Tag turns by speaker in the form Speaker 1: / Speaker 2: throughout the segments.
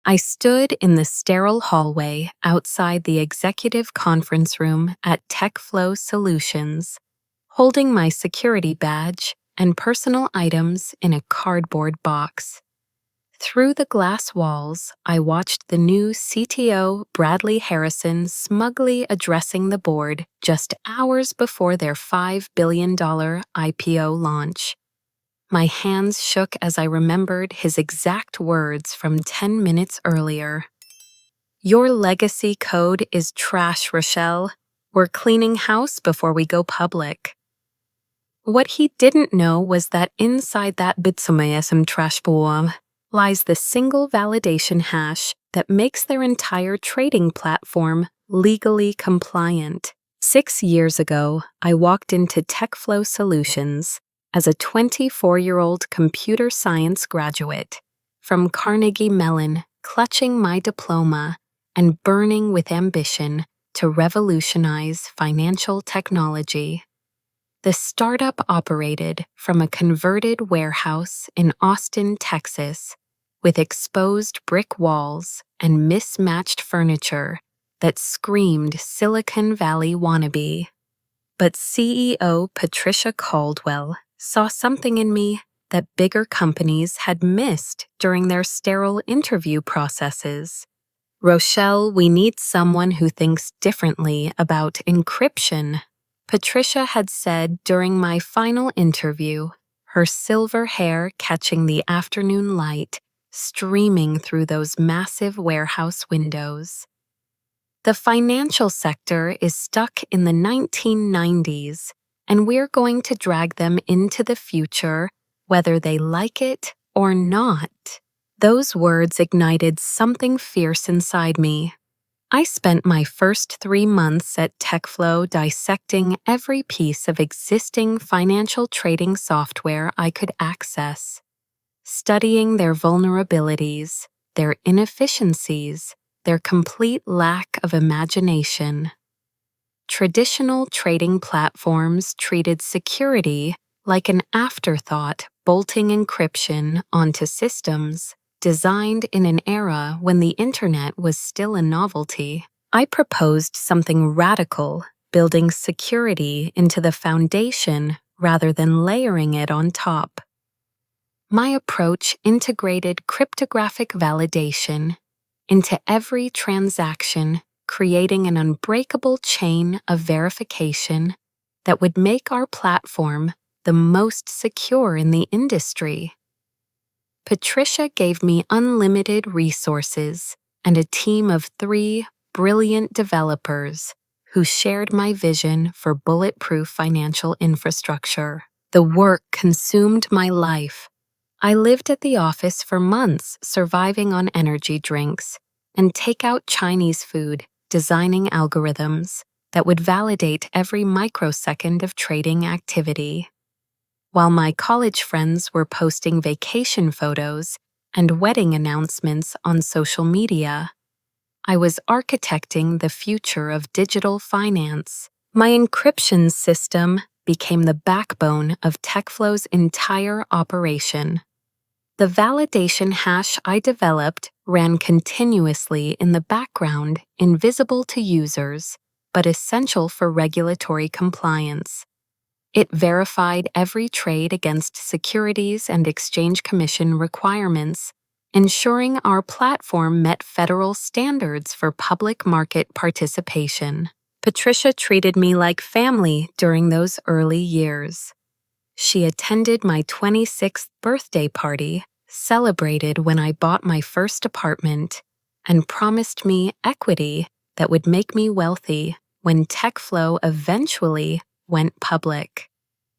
Speaker 1: I stood in the sterile hallway outside the executive conference room at TechFlow Solutions, holding my security badge and personal items in a cardboard box. Through the glass walls, I watched the new CTO Bradley Harrison smugly addressing the board just hours before their $5 billion IPO launch. My hands shook as I remembered his exact words from 10 minutes earlier. "Your legacy code is trash, Rochelle. We're cleaning house before we go public." What he didn't know was that inside that bitsumesum trash bomb lies the single validation hash that makes their entire trading platform legally compliant. 6 years ago, I walked into TechFlow Solutions as a 24-year-old computer science graduate from Carnegie Mellon, clutching my diploma and burning with ambition to revolutionize financial technology. The startup operated from a converted warehouse in Austin, Texas, with exposed brick walls and mismatched furniture that screamed Silicon Valley wannabe. But CEO Patricia Caldwell saw something in me that bigger companies had missed during their sterile interview processes. "Rochelle, we need someone who thinks differently about encryption," Patricia had said during my final interview, her silver hair catching the afternoon light streaming through those massive warehouse windows. The financial sector is stuck in the 1990s, and we're going to drag them into the future, whether they like it or not. Those words ignited something fierce inside me. I spent my first 3 months at TechFlow dissecting every piece of existing financial trading software I could access, studying their vulnerabilities, their inefficiencies, their complete lack of imagination. Traditional trading platforms treated security like an afterthought, bolting encryption onto systems designed in an era when the internet was still a novelty. I proposed something radical, building security into the foundation rather than layering it on top. My approach integrated cryptographic validation into every transaction, creating an unbreakable chain of verification that would make our platform the most secure in the industry. Patricia gave me unlimited resources and a team of 3 brilliant developers who shared my vision for bulletproof financial infrastructure. The work consumed my life. I lived at the office for months, surviving on energy drinks and takeout Chinese food, designing algorithms that would validate every microsecond of trading activity. While my college friends were posting vacation photos and wedding announcements on social media, I was architecting the future of digital finance. My encryption system became the backbone of TechFlow's entire operation. The validation hash I developed ran continuously in the background, invisible to users, but essential for regulatory compliance. It verified every trade against Securities and Exchange Commission requirements, ensuring our platform met federal standards for public market participation. Patricia treated me like family during those early years. She attended my 26th birthday party, celebrated when I bought my first apartment, and promised me equity that would make me wealthy when TechFlow eventually went public.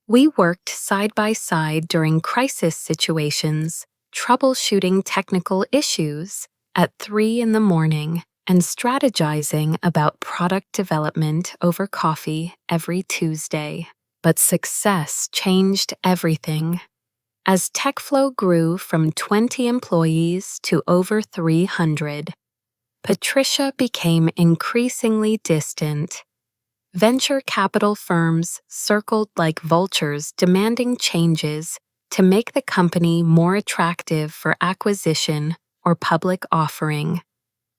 Speaker 1: We worked side by side during crisis situations, troubleshooting technical issues at 3 in the morning and strategizing about product development over coffee every Tuesday. But success changed everything. As TechFlow grew from 20 employees to over 300, Patricia became increasingly distant. Venture capital firms circled like vultures demanding changes to make the company more attractive for acquisition or public offering.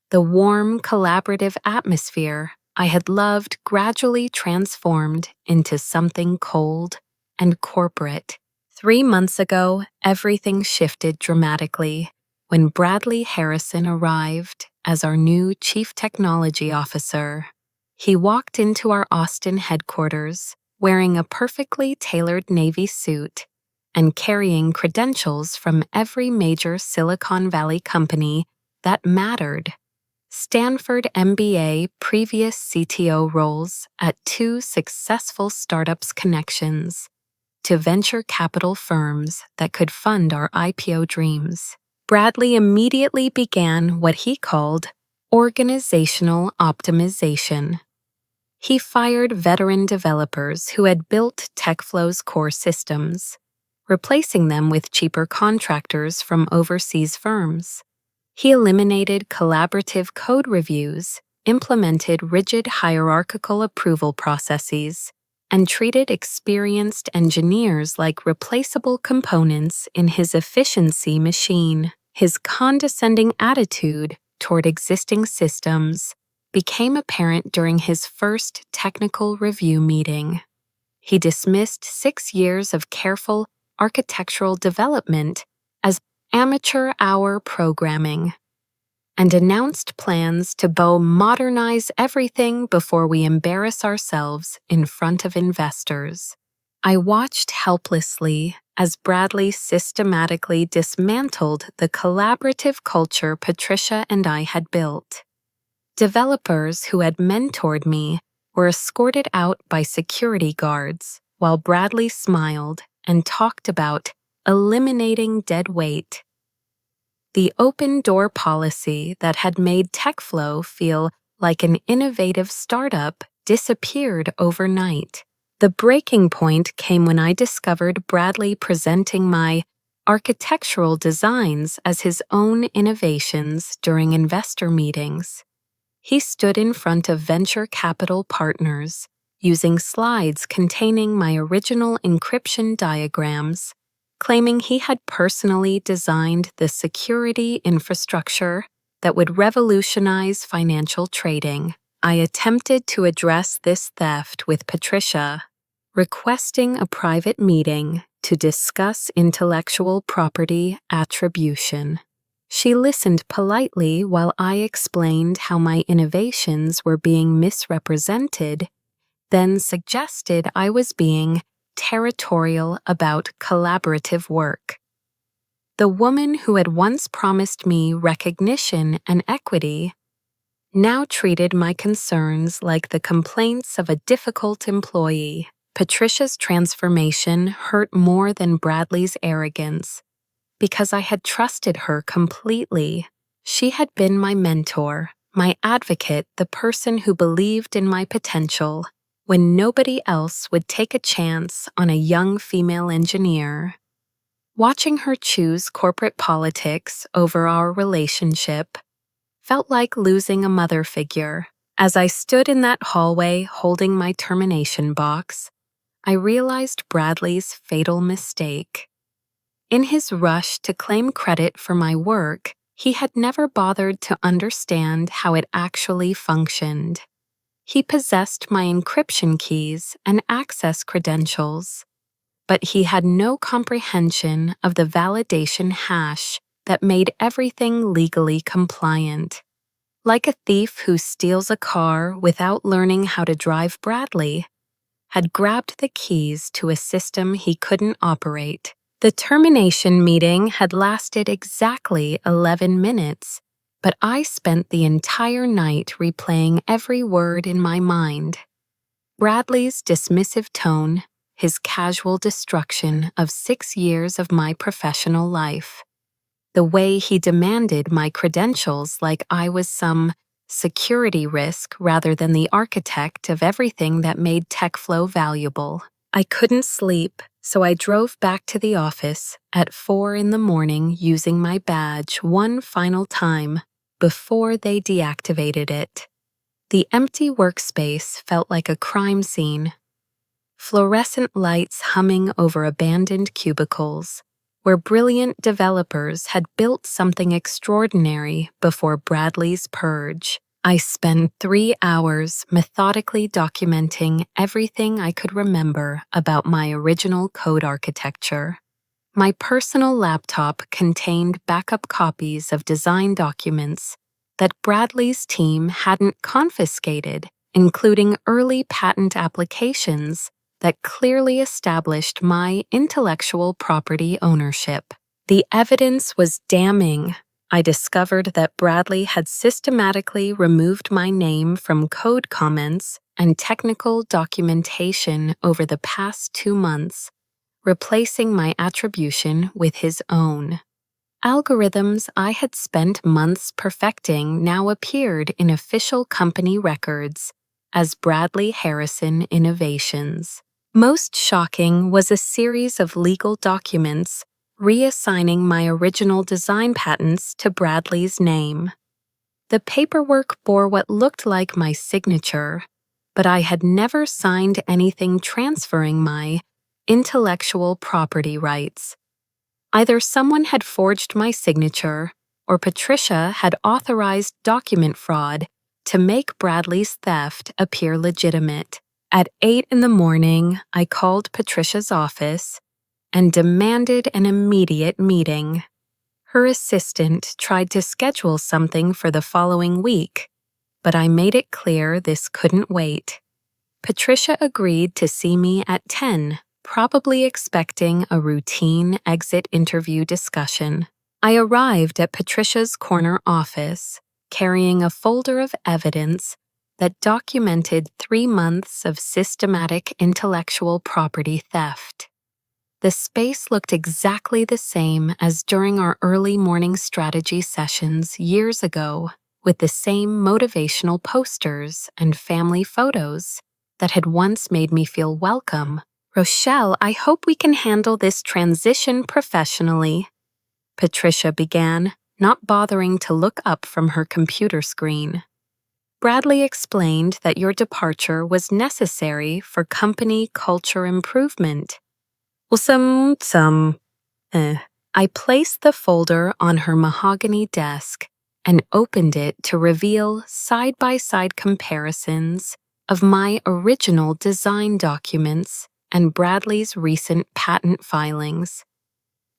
Speaker 1: The warm, collaborative atmosphere I had loved gradually transformed into something cold and corporate. 3 months ago, everything shifted dramatically when Bradley Harrison arrived as our new Chief Technology Officer. He walked into our Austin headquarters wearing a perfectly tailored Navy suit and carrying credentials from every major Silicon Valley company that mattered. Stanford MBA, previous CTO roles at 2 successful startups connections to venture capital firms that could fund our IPO dreams. Bradley immediately began what he called organizational optimization. He fired veteran developers who had built TechFlow's core systems, replacing them with cheaper contractors from overseas firms. He eliminated collaborative code reviews, implemented rigid hierarchical approval processes, and treated experienced engineers like replaceable components in his efficiency machine. His condescending attitude toward existing systems became apparent during his first technical review meeting. He dismissed 6 years of careful architectural development as amateur hour programming and announced plans to modernize everything before we embarrass ourselves in front of investors. I watched helplessly as Bradley systematically dismantled the collaborative culture Patricia and I had built. Developers who had mentored me were escorted out by security guards, while Bradley smiled and talked about eliminating dead weight. The open-door policy that had made TechFlow feel like an innovative startup disappeared overnight. The breaking point came when I discovered Bradley presenting my architectural designs as his own innovations during investor meetings. He stood in front of venture capital partners, using slides containing my original encryption diagrams, claiming he had personally designed the security infrastructure that would revolutionize financial trading. I attempted to address this theft with Patricia, requesting a private meeting to discuss intellectual property attribution. She listened politely while I explained how my innovations were being misrepresented, then suggested I was being territorial about collaborative work. The woman who had once promised me recognition and equity now treated my concerns like the complaints of a difficult employee. Patricia's transformation hurt more than Bradley's arrogance because I had trusted her completely. She had been my mentor, my advocate, the person who believed in my potential when nobody else would take a chance on a young female engineer. Watching her choose corporate politics over our relationship felt like losing a mother figure. As I stood in that hallway holding my termination box, I realized Bradley's fatal mistake. In his rush to claim credit for my work, he had never bothered to understand how it actually functioned. He possessed my encryption keys and access credentials, but he had no comprehension of the validation hash that made everything legally compliant. Like a thief who steals a car without learning how to drive, Bradley had grabbed the keys to a system he couldn't operate. The termination meeting had lasted exactly 11 minutes, but I spent the entire night replaying every word in my mind. Bradley's dismissive tone, his casual destruction of 6 years of my professional life, the way he demanded my credentials like I was some security risk rather than the architect of everything that made TechFlow valuable. I couldn't sleep, so I drove back to the office at 4 a.m. using my badge one final time before they deactivated it. The empty workspace felt like a crime scene. Fluorescent lights humming over abandoned cubicles, where brilliant developers had built something extraordinary before Bradley's purge. I spent 3 hours methodically documenting everything I could remember about my original code architecture. My personal laptop contained backup copies of design documents that Bradley's team hadn't confiscated, including early patent applications that clearly established my intellectual property ownership. The evidence was damning. I discovered that Bradley had systematically removed my name from code comments and technical documentation over the past 2 months, replacing my attribution with his own. Algorithms I had spent months perfecting now appeared in official company records as Bradley Harrison Innovations. Most shocking was a series of legal documents reassigning my original design patents to Bradley's name. The paperwork bore what looked like my signature, but I had never signed anything transferring my intellectual property rights. Either someone had forged my signature, or Patricia had authorized document fraud to make Bradley's theft appear legitimate. At 8 in the morning, I called Patricia's office and demanded an immediate meeting. Her assistant tried to schedule something for the following week, but I made it clear this couldn't wait. Patricia agreed to see me at 10, probably expecting a routine exit interview discussion. I arrived at Patricia's corner office, carrying a folder of evidence that documented 3 months of systematic intellectual property theft. The space looked exactly the same as during our early morning strategy sessions years ago, with the same motivational posters and family photos that had once made me feel welcome. "Rochelle, I hope we can handle this transition professionally," Patricia began, not bothering to look up from her computer screen. "Bradley explained that your departure was necessary for company culture improvement." Well, I placed the folder on her mahogany desk and opened it to reveal side-by-side comparisons of my original design documents and Bradley's recent patent filings.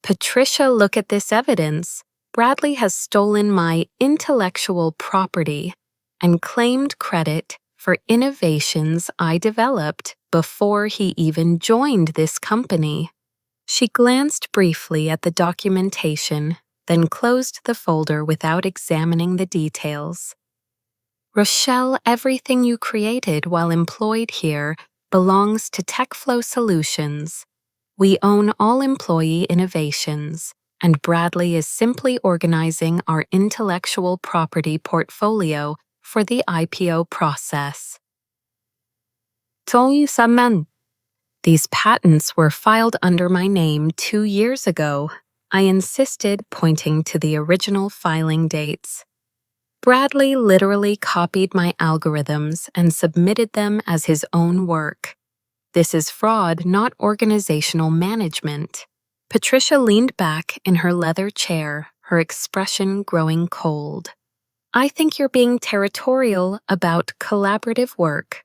Speaker 1: "Patricia, look at this evidence. Bradley has stolen my intellectual property and claimed credit for innovations I developed before he even joined this company." She glanced briefly at the documentation, then closed the folder without examining the details. "Rochelle, everything you created while employed here belongs to TechFlow Solutions. We own all employee innovations, and Bradley is simply organizing our intellectual property portfolio for the IPO process." "These patents were filed under my name 2 years ago," I insisted, pointing to the original filing dates. "Bradley literally copied my algorithms and submitted them as his own work. This is fraud, not organizational management." Patricia leaned back in her leather chair, her expression growing cold. "I think you're being territorial about collaborative work.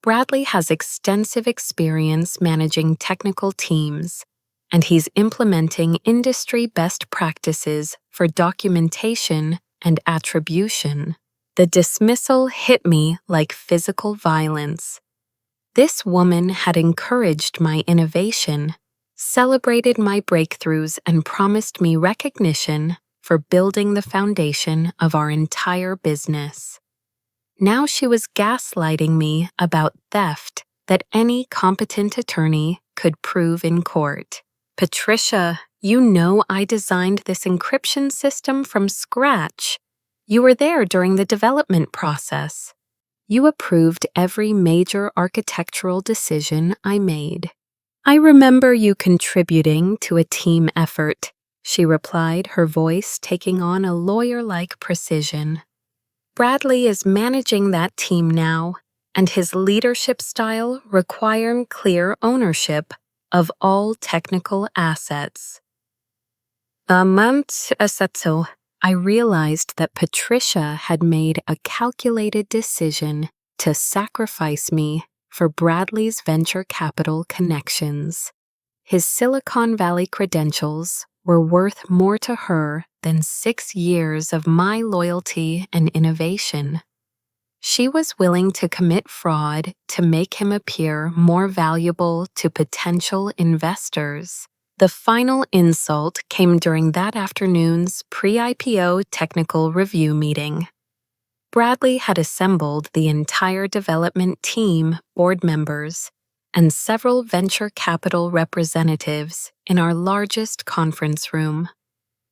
Speaker 1: Bradley has extensive experience managing technical teams, and he's implementing industry best practices for documentation and attribution." The dismissal hit me like physical violence. This woman had encouraged my innovation, celebrated my breakthroughs, and promised me recognition for building the foundation of our entire business. Now she was gaslighting me about theft that any competent attorney could prove in court. "Patricia, you know I designed this encryption system from scratch. You were there during the development process. You approved every major architectural decision I made." "I remember you contributing to a team effort," she replied, her voice taking on a lawyer-like precision. "Bradley is managing that team now, and his leadership style requires clear ownership of all technical assets." A month ago, I realized that Patricia had made a calculated decision to sacrifice me for Bradley's venture capital connections. His Silicon Valley credentials were worth more to her than 6 years of my loyalty and innovation. She was willing to commit fraud to make him appear more valuable to potential investors. The final insult came during that afternoon's pre-IPO technical review meeting. Bradley had assembled the entire development team, board members, and several venture capital representatives in our largest conference room.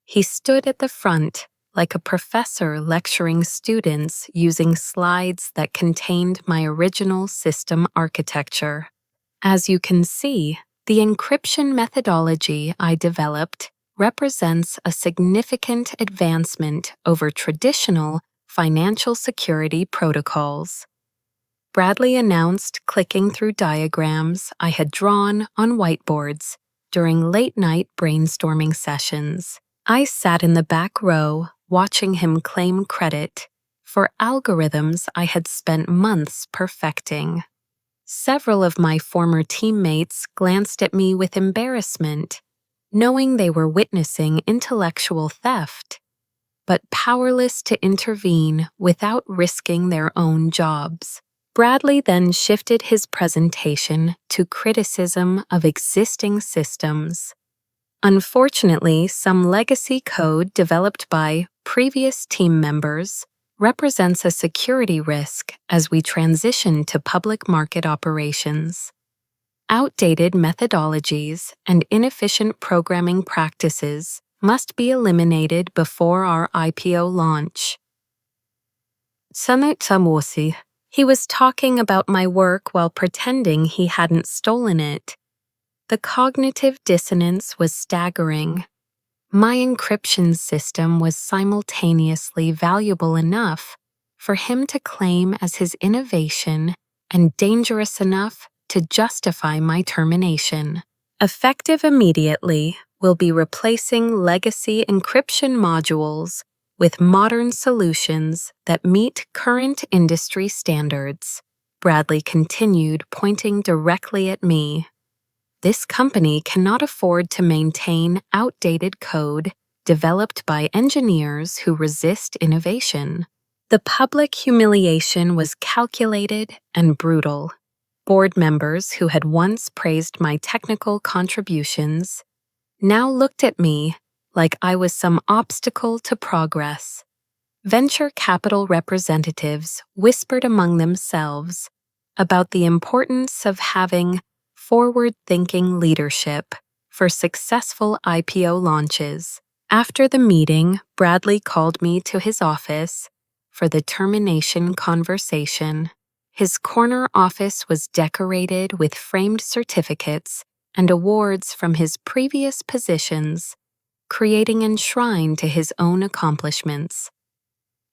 Speaker 1: He stood at the front like a professor lecturing students using slides that contained my original system architecture. As you can see, the encryption methodology I developed represents a significant advancement over traditional financial security protocols. Bradley announced, clicking through diagrams I had drawn on whiteboards during late-night brainstorming sessions. I sat in the back row, watching him claim credit for algorithms I had spent months perfecting. Several of my former teammates glanced at me with embarrassment, knowing they were witnessing intellectual theft, but powerless to intervene without risking their own jobs. Bradley then shifted his presentation to criticism of existing systems. Unfortunately, some legacy code developed by previous team members represents a security risk as we transition to public market operations. Outdated methodologies and inefficient programming practices must be eliminated before our IPO launch. He was talking about my work while pretending he hadn't stolen it. The cognitive dissonance was staggering. My encryption system was simultaneously valuable enough for him to claim as his innovation and dangerous enough to justify my termination. Effective immediately, we'll be replacing legacy encryption modules with modern solutions that meet current industry standards. Bradley continued, pointing directly at me. This company cannot afford to maintain outdated code developed by engineers who resist innovation. The public humiliation was calculated and brutal. Board members who had once praised my technical contributions now looked at me like I was some obstacle to progress. Venture capital representatives whispered among themselves about the importance of having forward-thinking leadership for successful IPO launches. After the meeting, Bradley called me to his office for the termination conversation. His corner office was decorated with framed certificates and awards from his previous positions, creating an shrine to his own accomplishments.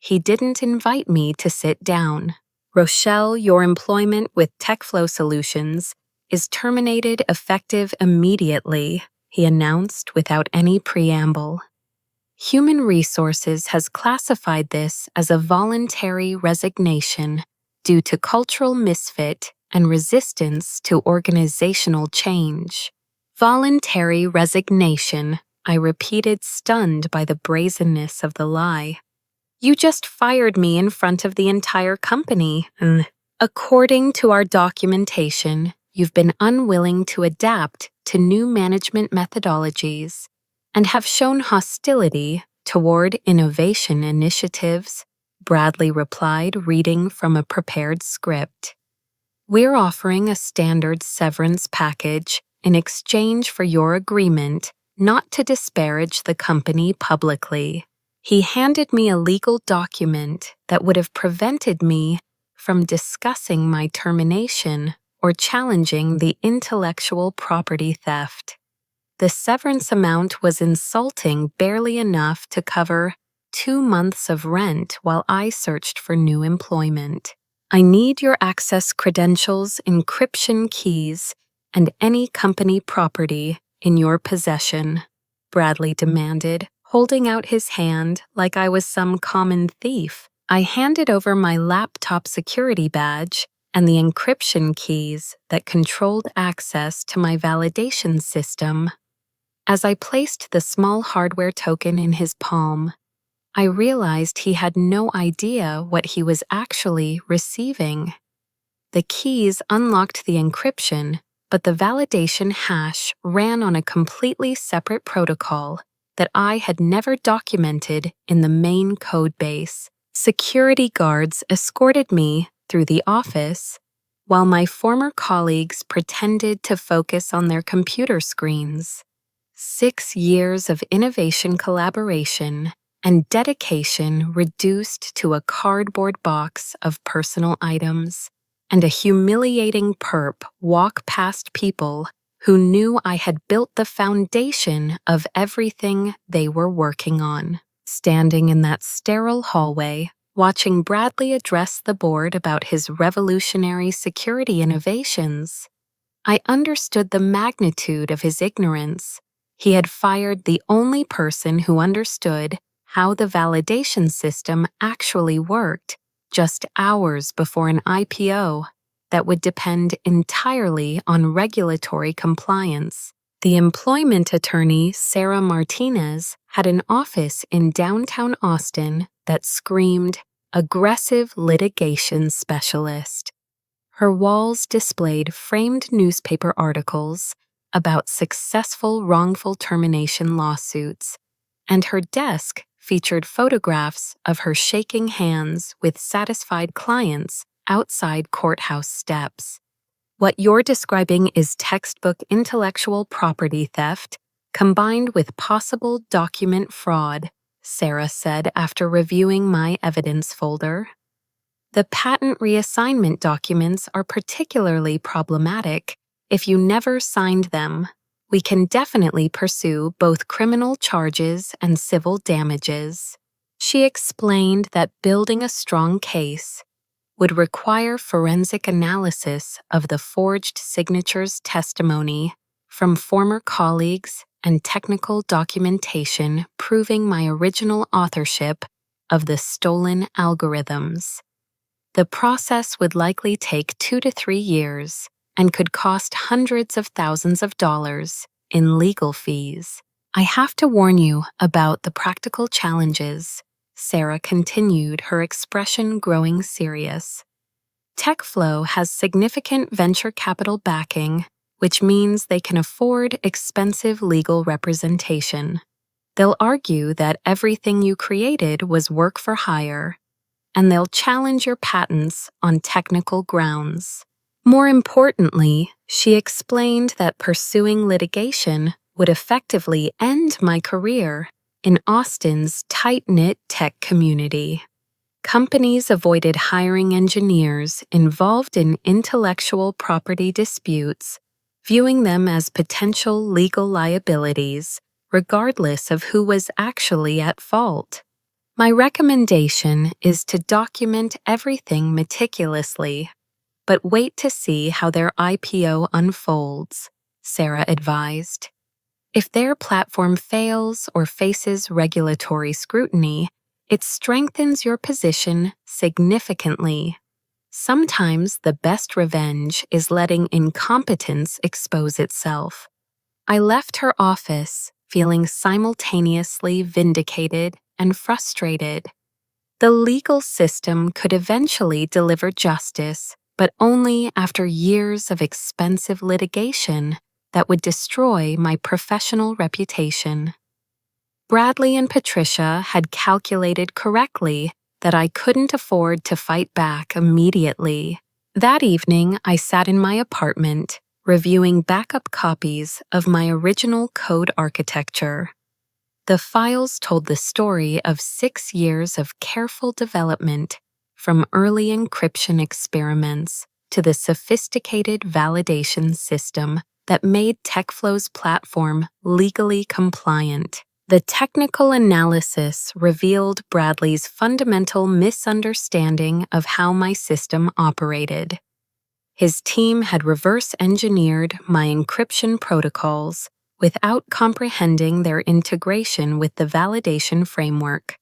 Speaker 1: He didn't invite me to sit down. Rochelle, your employment with TechFlow Solutions is terminated effective immediately, he announced without any preamble. Human Resources has classified this as a voluntary resignation due to cultural misfit and resistance to organizational change. Voluntary resignation, I repeated, stunned by the brazenness of the lie. You just fired me in front of the entire company. According to our documentation, you've been unwilling to adapt to new management methodologies and have shown hostility toward innovation initiatives, Bradley replied, reading from a prepared script. We're offering a standard severance package in exchange for your agreement not to disparage the company publicly. He handed me a legal document that would have prevented me from discussing my termination or challenging the intellectual property theft. The severance amount was insulting, barely enough to cover 2 months of rent while I searched for new employment. I need your access credentials, encryption keys, and any company property in your possession. Bradley demanded, holding out his hand like I was some common thief. I handed over my laptop security badge and the encryption keys that controlled access to my validation system. As I placed the small hardware token in his palm, I realized he had no idea what he was actually receiving. The keys unlocked the encryption, but the validation hash ran on a completely separate protocol that I had never documented in the main codebase. Security guards escorted me through the office, while my former colleagues pretended to focus on their computer screens. 6 years of innovation collaboration and dedication reduced to a cardboard box of personal items, and a humiliating perp walk past people who knew I had built the foundation of everything they were working on. Standing in that sterile hallway, watching Bradley address the board about his revolutionary security innovations, I understood the magnitude of his ignorance. He had fired the only person who understood how the validation system actually worked just hours before an IPO that would depend entirely on regulatory compliance. The employment attorney, Sarah Martinez, had an office in downtown Austin that screamed aggressive litigation specialist. Her walls displayed framed newspaper articles about successful wrongful termination lawsuits, and her desk featured photographs of her shaking hands with satisfied clients outside courthouse steps. What you're describing is textbook intellectual property theft combined with possible document fraud, Sarah said after reviewing my evidence folder. The patent reassignment documents are particularly problematic. If you never signed them, we can definitely pursue both criminal charges and civil damages. She explained that building a strong case would require forensic analysis of the forged signatures testimony from former colleagues and technical documentation proving my original authorship of the stolen algorithms. The process would likely take 2 to 3 years and could cost hundreds of thousands of dollars in legal fees. I have to warn you about the practical challenges, Sarah continued, her expression growing serious. TechFlow has significant venture capital backing, which means they can afford expensive legal representation. They'll argue that everything you created was work for hire, and they'll challenge your patents on technical grounds. More importantly, she explained that pursuing litigation would effectively end my career in Austin's tight-knit tech community. Companies avoided hiring engineers involved in intellectual property disputes, viewing them as potential legal liabilities, regardless of who was actually at fault. My recommendation is to document everything meticulously, but wait to see how their IPO unfolds, Sarah advised. If their platform fails or faces regulatory scrutiny, it strengthens your position significantly. Sometimes the best revenge is letting incompetence expose itself. I left her office feeling simultaneously vindicated and frustrated. The legal system could eventually deliver justice, but only after years of expensive litigation that would destroy my professional reputation. Bradley and Patricia had calculated correctly that I couldn't afford to fight back immediately. That evening, I sat in my apartment, reviewing backup copies of my original code architecture. The files told the story of 6 years of careful development, from early encryption experiments to the sophisticated validation system that made TechFlow's platform legally compliant. The technical analysis revealed Bradley's fundamental misunderstanding of how my system operated. His team had reverse-engineered my encryption protocols without comprehending their integration with the validation framework.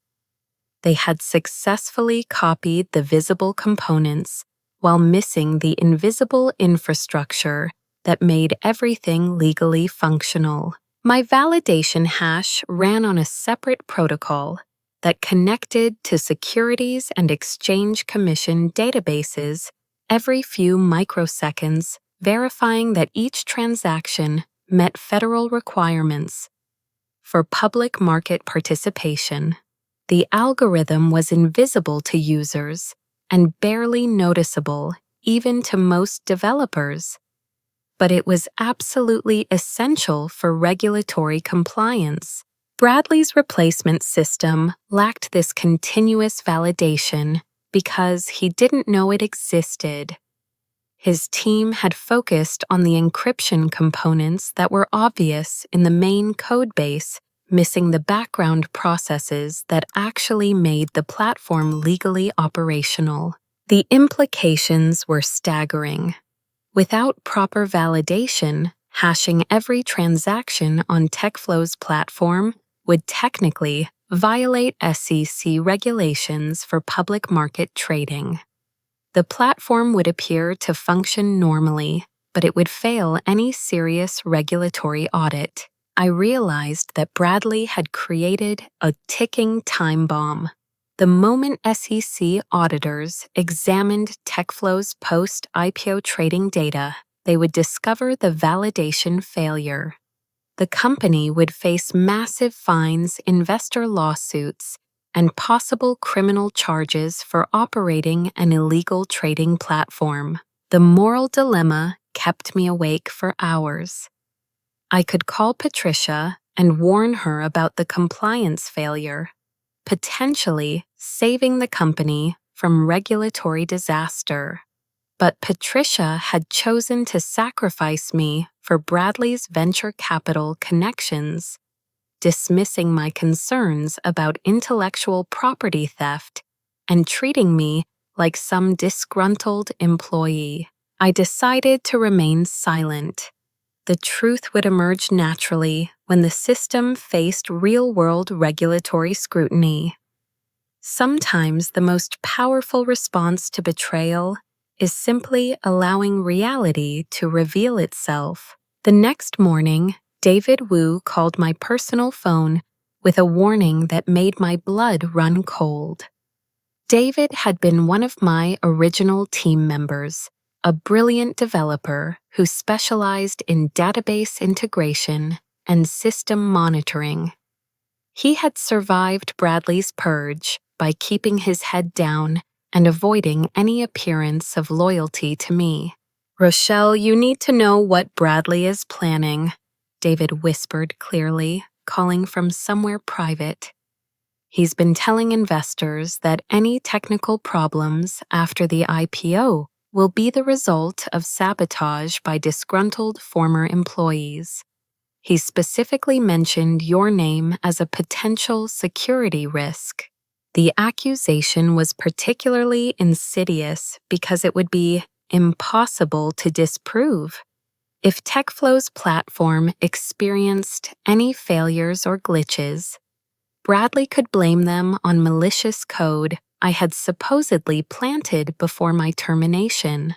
Speaker 1: They had successfully copied the visible components while missing the invisible infrastructure that made everything legally functional. My validation hash ran on a separate protocol that connected to Securities and Exchange Commission databases every few microseconds, verifying that each transaction met federal requirements. For public market participation, the algorithm was invisible to users and barely noticeable even to most developers. But it was absolutely essential for regulatory compliance. Bradley's replacement system lacked this continuous validation because he didn't know it existed. His team had focused on the encryption components that were obvious in the main codebase, missing the background processes that actually made the platform legally operational. The implications were staggering. Without proper validation, hashing every transaction on TechFlow's platform would technically violate SEC regulations for public market trading. The platform would appear to function normally, but it would fail any serious regulatory audit. I realized that Bradley had created a ticking time bomb. The moment SEC auditors examined TechFlow's post-IPO trading data, they would discover the validation failure. The company would face massive fines, investor lawsuits, and possible criminal charges for operating an illegal trading platform. The moral dilemma kept me awake for hours. I could call Patricia and warn her about the compliance failure, potentially saving the company from regulatory disaster. But Patricia had chosen to sacrifice me for Bradley's venture capital connections, dismissing my concerns about intellectual property theft and treating me like some disgruntled employee. I decided to remain silent. The truth would emerge naturally when the system faced real-world regulatory scrutiny. Sometimes the most powerful response to betrayal is simply allowing reality to reveal itself. The next morning, David Wu called my personal phone with a warning that made my blood run cold. David had been one of my original team members, a brilliant developer who specialized in database integration and system monitoring. He had survived Bradley's purge by keeping his head down and avoiding any appearance of loyalty to me. "Rochelle, you need to know what Bradley is planning," David whispered clearly, calling from somewhere private. "He's been telling investors that any technical problems after the IPO will be the result of sabotage by disgruntled former employees. He specifically mentioned your name as a potential security risk." The accusation was particularly insidious because it would be impossible to disprove. If TechFlow's platform experienced any failures or glitches, Bradley could blame them on malicious code I had supposedly planted before my termination.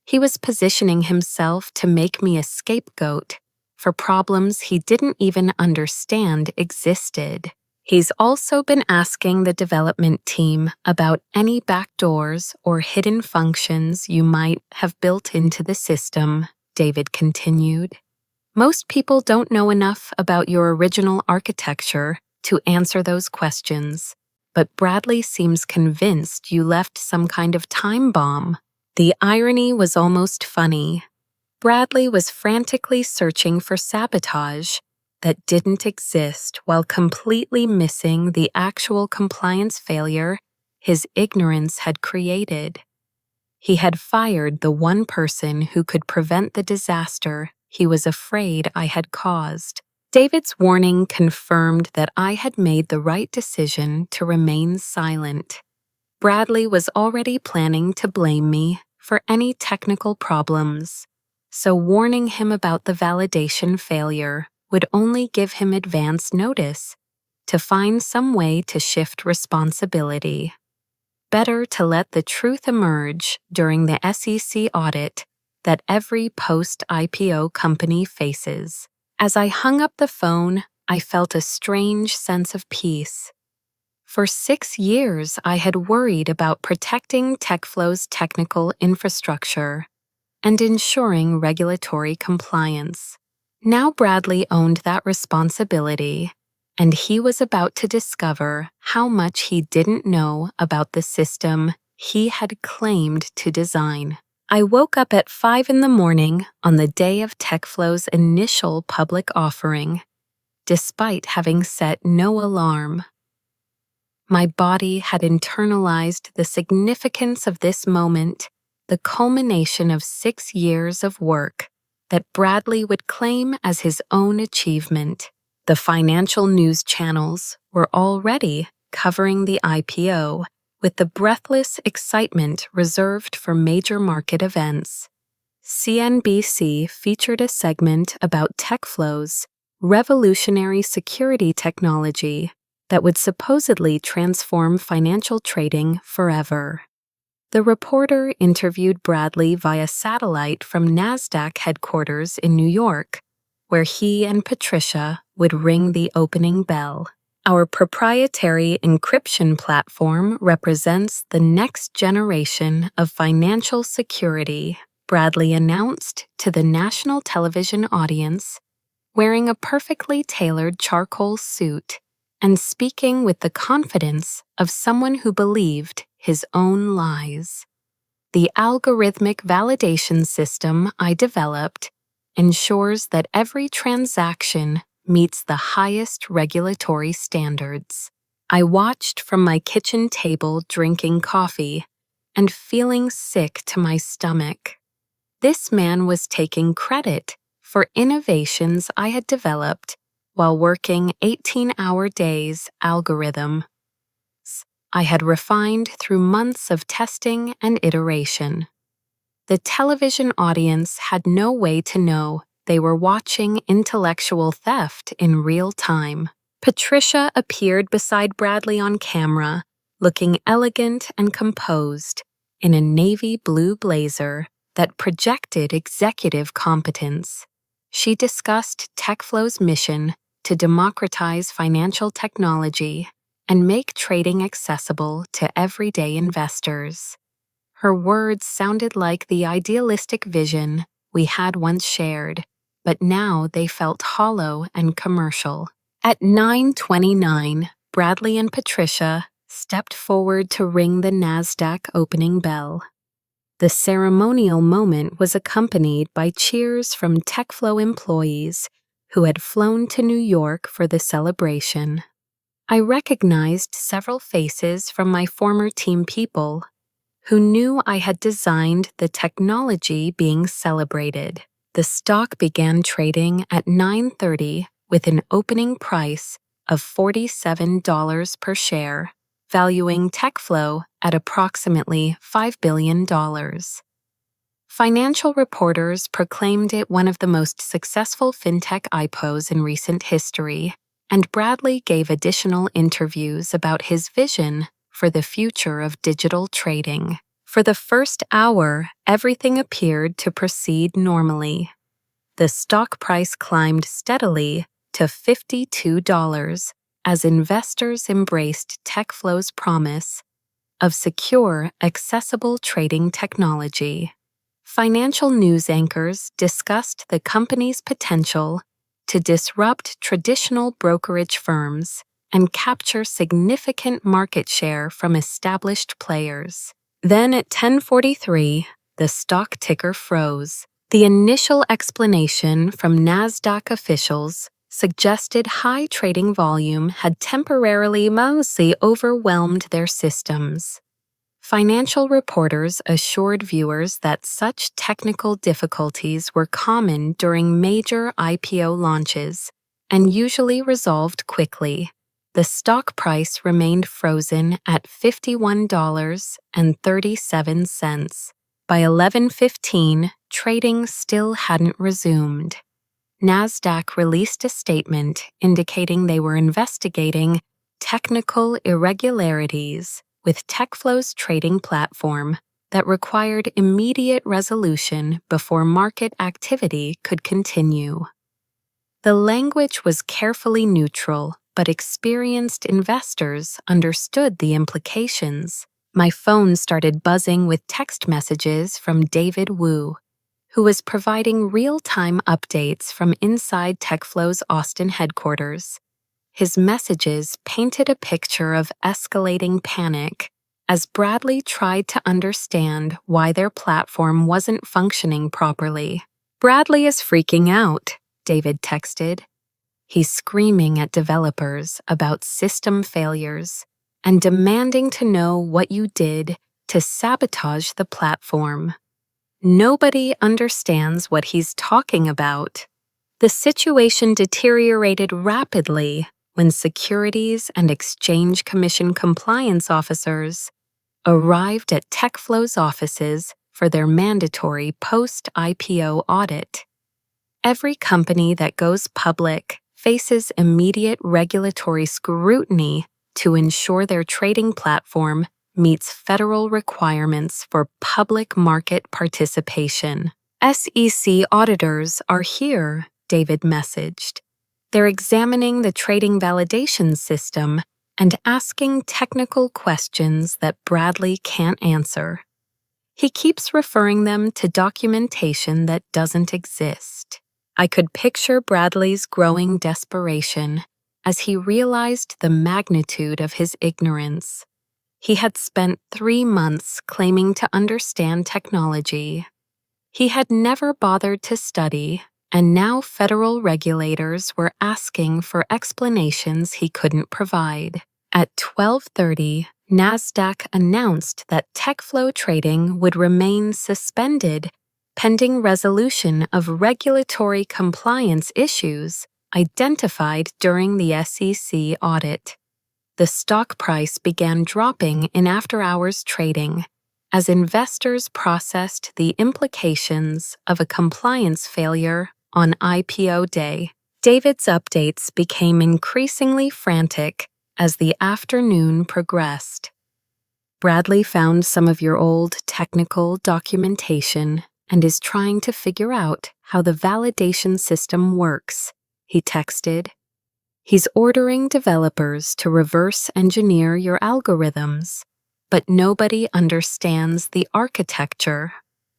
Speaker 1: He was positioning himself to make me a scapegoat for problems he didn't even understand existed. He's also been asking the development team about any backdoors or hidden functions you might have built into the system, David continued. "Most people don't know enough about your original architecture to answer those questions, but Bradley seems convinced you left some kind of time bomb." The irony was almost funny. Bradley was frantically searching for sabotage that didn't exist while completely missing the actual compliance failure his ignorance had created. He had fired the one person who could prevent the disaster he was afraid I had caused. David's warning confirmed that I had made the right decision to remain silent. Bradley was already planning to blame me for any technical problems, so warning him about the validation failure would only give him advance notice to find some way to shift responsibility. Better to let the truth emerge during the SEC audit that every post-IPO company faces. As I hung up the phone, I felt a strange sense of peace. For 6 years, I had worried about protecting TechFlow's technical infrastructure and ensuring regulatory compliance. Now Bradley owned that responsibility, and he was about to discover how much he didn't know about the system he had claimed to design. I woke up at 5 in the morning on the day of TechFlow's initial public offering, despite having set no alarm. My body had internalized the significance of this moment, the culmination of 6 years of work that Bradley would claim as his own achievement. The financial news channels were already covering the IPO with the breathless excitement reserved for major market events. CNBC featured a segment about TechFlow's revolutionary security technology that would supposedly transform financial trading forever. The reporter interviewed Bradley via satellite from NASDAQ headquarters in New York, where he and Patricia would ring the opening bell. Our proprietary encryption platform represents the next generation of financial security, Bradley announced to the national television audience, wearing a perfectly tailored charcoal suit and speaking with the confidence of someone who believed his own lies. The algorithmic validation system I developed ensures that every transaction meets the highest regulatory standards. I watched from my kitchen table drinking coffee and feeling sick to my stomach. This man was taking credit for innovations I had developed while working 18-hour days algorithm I had refined through months of testing and iteration. The television audience had no way to know they were watching intellectual theft in real time. Patricia appeared beside Bradley on camera, looking elegant and composed, in a navy blue blazer that projected executive competence. She discussed TechFlow's mission to democratize financial technology and make trading accessible to everyday investors. Her words sounded like the idealistic vision we had once shared, but now they felt hollow and commercial. At 9:29, Bradley and Patricia stepped forward to ring the NASDAQ opening bell. The ceremonial moment was accompanied by cheers from TechFlow employees who had flown to New York for the celebration. I recognized several faces from my former team people who knew I had designed the technology being celebrated. The stock began trading at 9:30 with an opening price of $47 per share, valuing TechFlow at approximately $5 billion. Financial reporters proclaimed it one of the most successful fintech IPOs in recent history, and Bradley gave additional interviews about his vision for the future of digital trading. For the first hour, everything appeared to proceed normally. The stock price climbed steadily to $52 as investors embraced TechFlow's promise of secure, accessible trading technology. Financial news anchors discussed the company's potential to disrupt traditional brokerage firms and capture significant market share from established players. Then at 10:43, the stock ticker froze. The initial explanation from NASDAQ officials suggested high trading volume had temporarily mostly overwhelmed their systems. Financial reporters assured viewers that such technical difficulties were common during major IPO launches and usually resolved quickly. The stock price remained frozen at $51.37. By 11:15, trading still hadn't resumed. NASDAQ released a statement indicating they were investigating technical irregularities with TechFlow's trading platform that required immediate resolution before market activity could continue. The language was carefully neutral, but experienced investors understood the implications. My phone started buzzing with text messages from David Wu, who was providing real-time updates from inside TechFlow's Austin headquarters. His messages painted a picture of escalating panic as Bradley tried to understand why their platform wasn't functioning properly. "Bradley is freaking out," David texted. "He's screaming at developers about system failures and demanding to know what you did to sabotage the platform. Nobody understands what he's talking about." The situation deteriorated rapidly when Securities and Exchange Commission compliance officers arrived at TechFlow's offices for their mandatory post-IPO audit. Every company that goes public faces immediate regulatory scrutiny to ensure their trading platform meets federal requirements for public market participation. "SEC auditors are here," David messaged. "They're examining the trading validation system and asking technical questions that Bradley can't answer." He keeps referring them to documentation that doesn't exist. I could picture Bradley's growing desperation as he realized the magnitude of his ignorance. He had spent 3 months claiming to understand technology. He had never bothered to study, and now federal regulators were asking for explanations he couldn't provide. At 12:30, NASDAQ announced that TechFlow trading would remain suspended pending resolution of regulatory compliance issues identified during the SEC audit. The stock price began dropping in after-hours trading as investors processed the implications of a compliance failure on IPO day. David's updates became increasingly frantic as the afternoon progressed. "Bradley found some of your old technical documentation and is trying to figure out how the validation system works," he texted. "He's ordering developers to reverse engineer your algorithms, but nobody understands the architecture."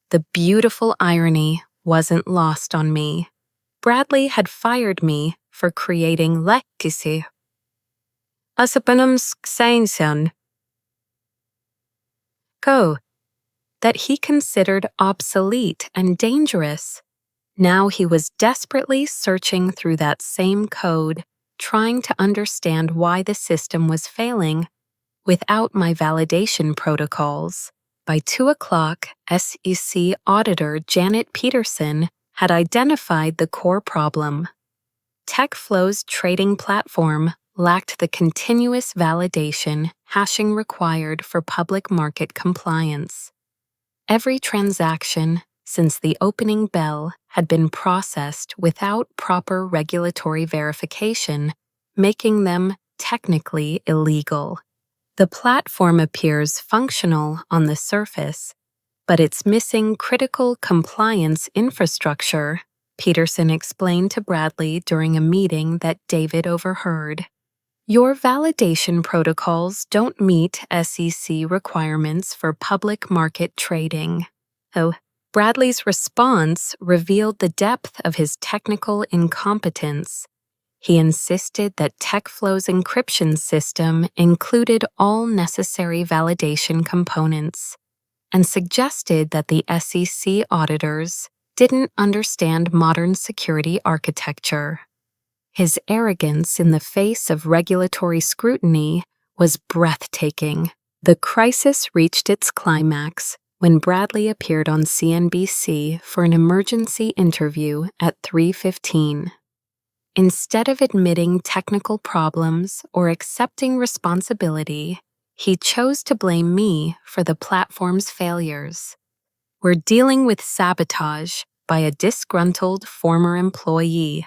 Speaker 1: The beautiful irony wasn't lost on me. Bradley had fired me for creating legacy. Code that he considered obsolete and dangerous. Now he was desperately searching through that same code, trying to understand why the system was failing without my validation protocols. By 2 o'clock, SEC auditor Janet Peterson had identified the core problem. TechFlow's trading platform lacked the continuous validation hashing required for public market compliance. Every transaction since the opening bell had been processed without proper regulatory verification, making them technically illegal. The platform appears functional on the surface, but it's missing critical compliance infrastructure, Peterson explained to Bradley during a meeting that David overheard. "Your validation protocols don't meet SEC requirements for public market trading." Oh, Bradley's response revealed the depth of his technical incompetence. He insisted that TechFlow's encryption system included all necessary validation components, and suggested that the SEC auditors didn't understand modern security architecture. His arrogance in the face of regulatory scrutiny was breathtaking. The crisis reached its climax when Bradley appeared on CNBC for an emergency interview at 3:15. Instead of admitting technical problems or accepting responsibility, he chose to blame me for the platform's failures. "We're dealing with sabotage," by a disgruntled former employee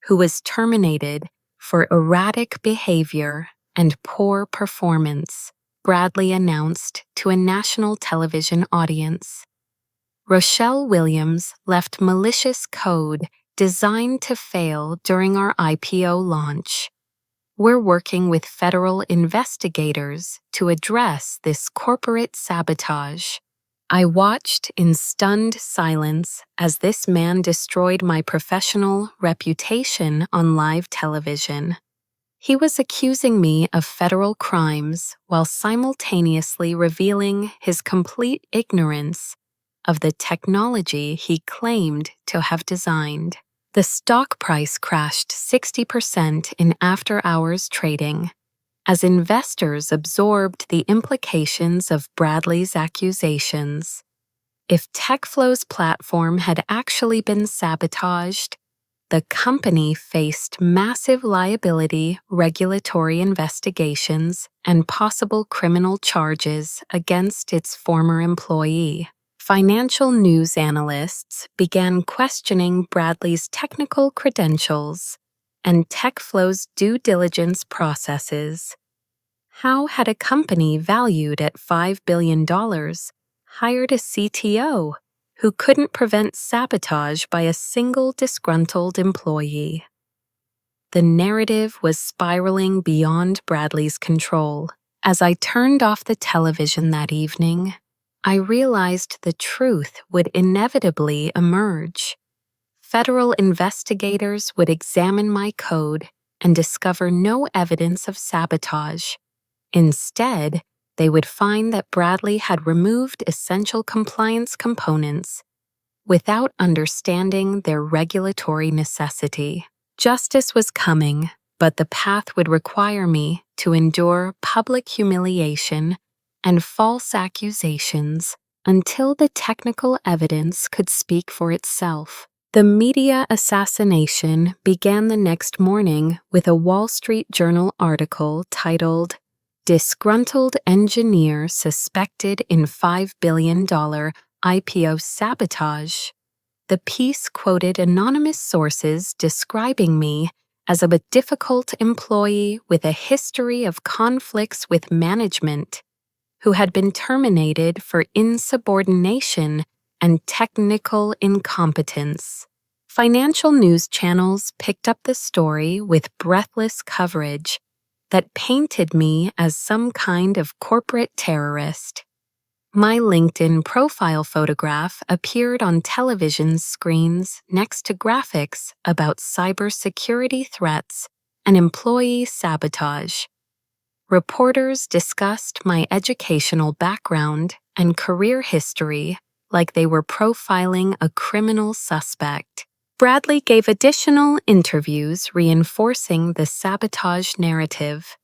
Speaker 1: who was terminated for erratic behavior and poor performance, Bradley announced to a national television audience. Rochelle Williams left malicious code designed to fail during our IPO launch. We're working with federal investigators to address this corporate sabotage. I watched in stunned silence as this man destroyed my professional reputation on live television. He was accusing me of federal crimes while simultaneously revealing his complete ignorance of the technology he claimed to have designed. The stock price crashed 60% in after-hours trading as investors absorbed the implications of Bradley's accusations. If TechFlow's platform had actually been sabotaged, the company faced massive liability, regulatory investigations, and possible criminal charges against its former employee. Financial news analysts began questioning Bradley's technical credentials and TechFlow's due diligence processes. How had a company valued at $5 billion hired a CTO who couldn't prevent sabotage by a single disgruntled employee? The narrative was spiraling beyond Bradley's control. As I turned off the television that evening, I realized the truth would inevitably emerge. Federal investigators would examine my code and discover no evidence of sabotage. Instead, they would find that Bradley had removed essential compliance components without understanding their regulatory necessity. Justice was coming, but the path would require me to endure public humiliation and false accusations until the technical evidence could speak for itself. The media assassination began the next morning with a Wall Street Journal article titled, "Disgruntled Engineer Suspected in $5 billion IPO Sabotage." The piece quoted anonymous sources describing me as a difficult employee with a history of conflicts with management, who had been terminated for insubordination and technical incompetence. Financial news channels picked up the story with breathless coverage that painted me as some kind of corporate terrorist. My LinkedIn profile photograph appeared on television screens next to graphics about cybersecurity threats and employee sabotage. Reporters discussed my educational background and career history like they were profiling a criminal suspect. Bradley gave additional interviews reinforcing the sabotage narrative.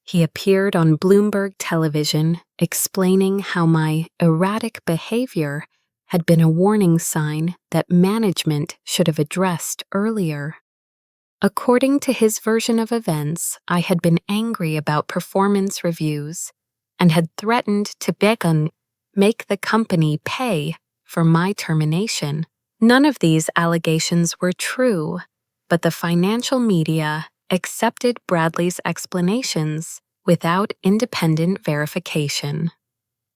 Speaker 1: He appeared on Bloomberg television explaining how my erratic behavior had been a warning sign that management should have addressed earlier. According to his version of events, I had been angry about performance reviews and had threatened to make the company pay for my termination. None of these allegations were true, but the financial media accepted Bradley's explanations without independent verification.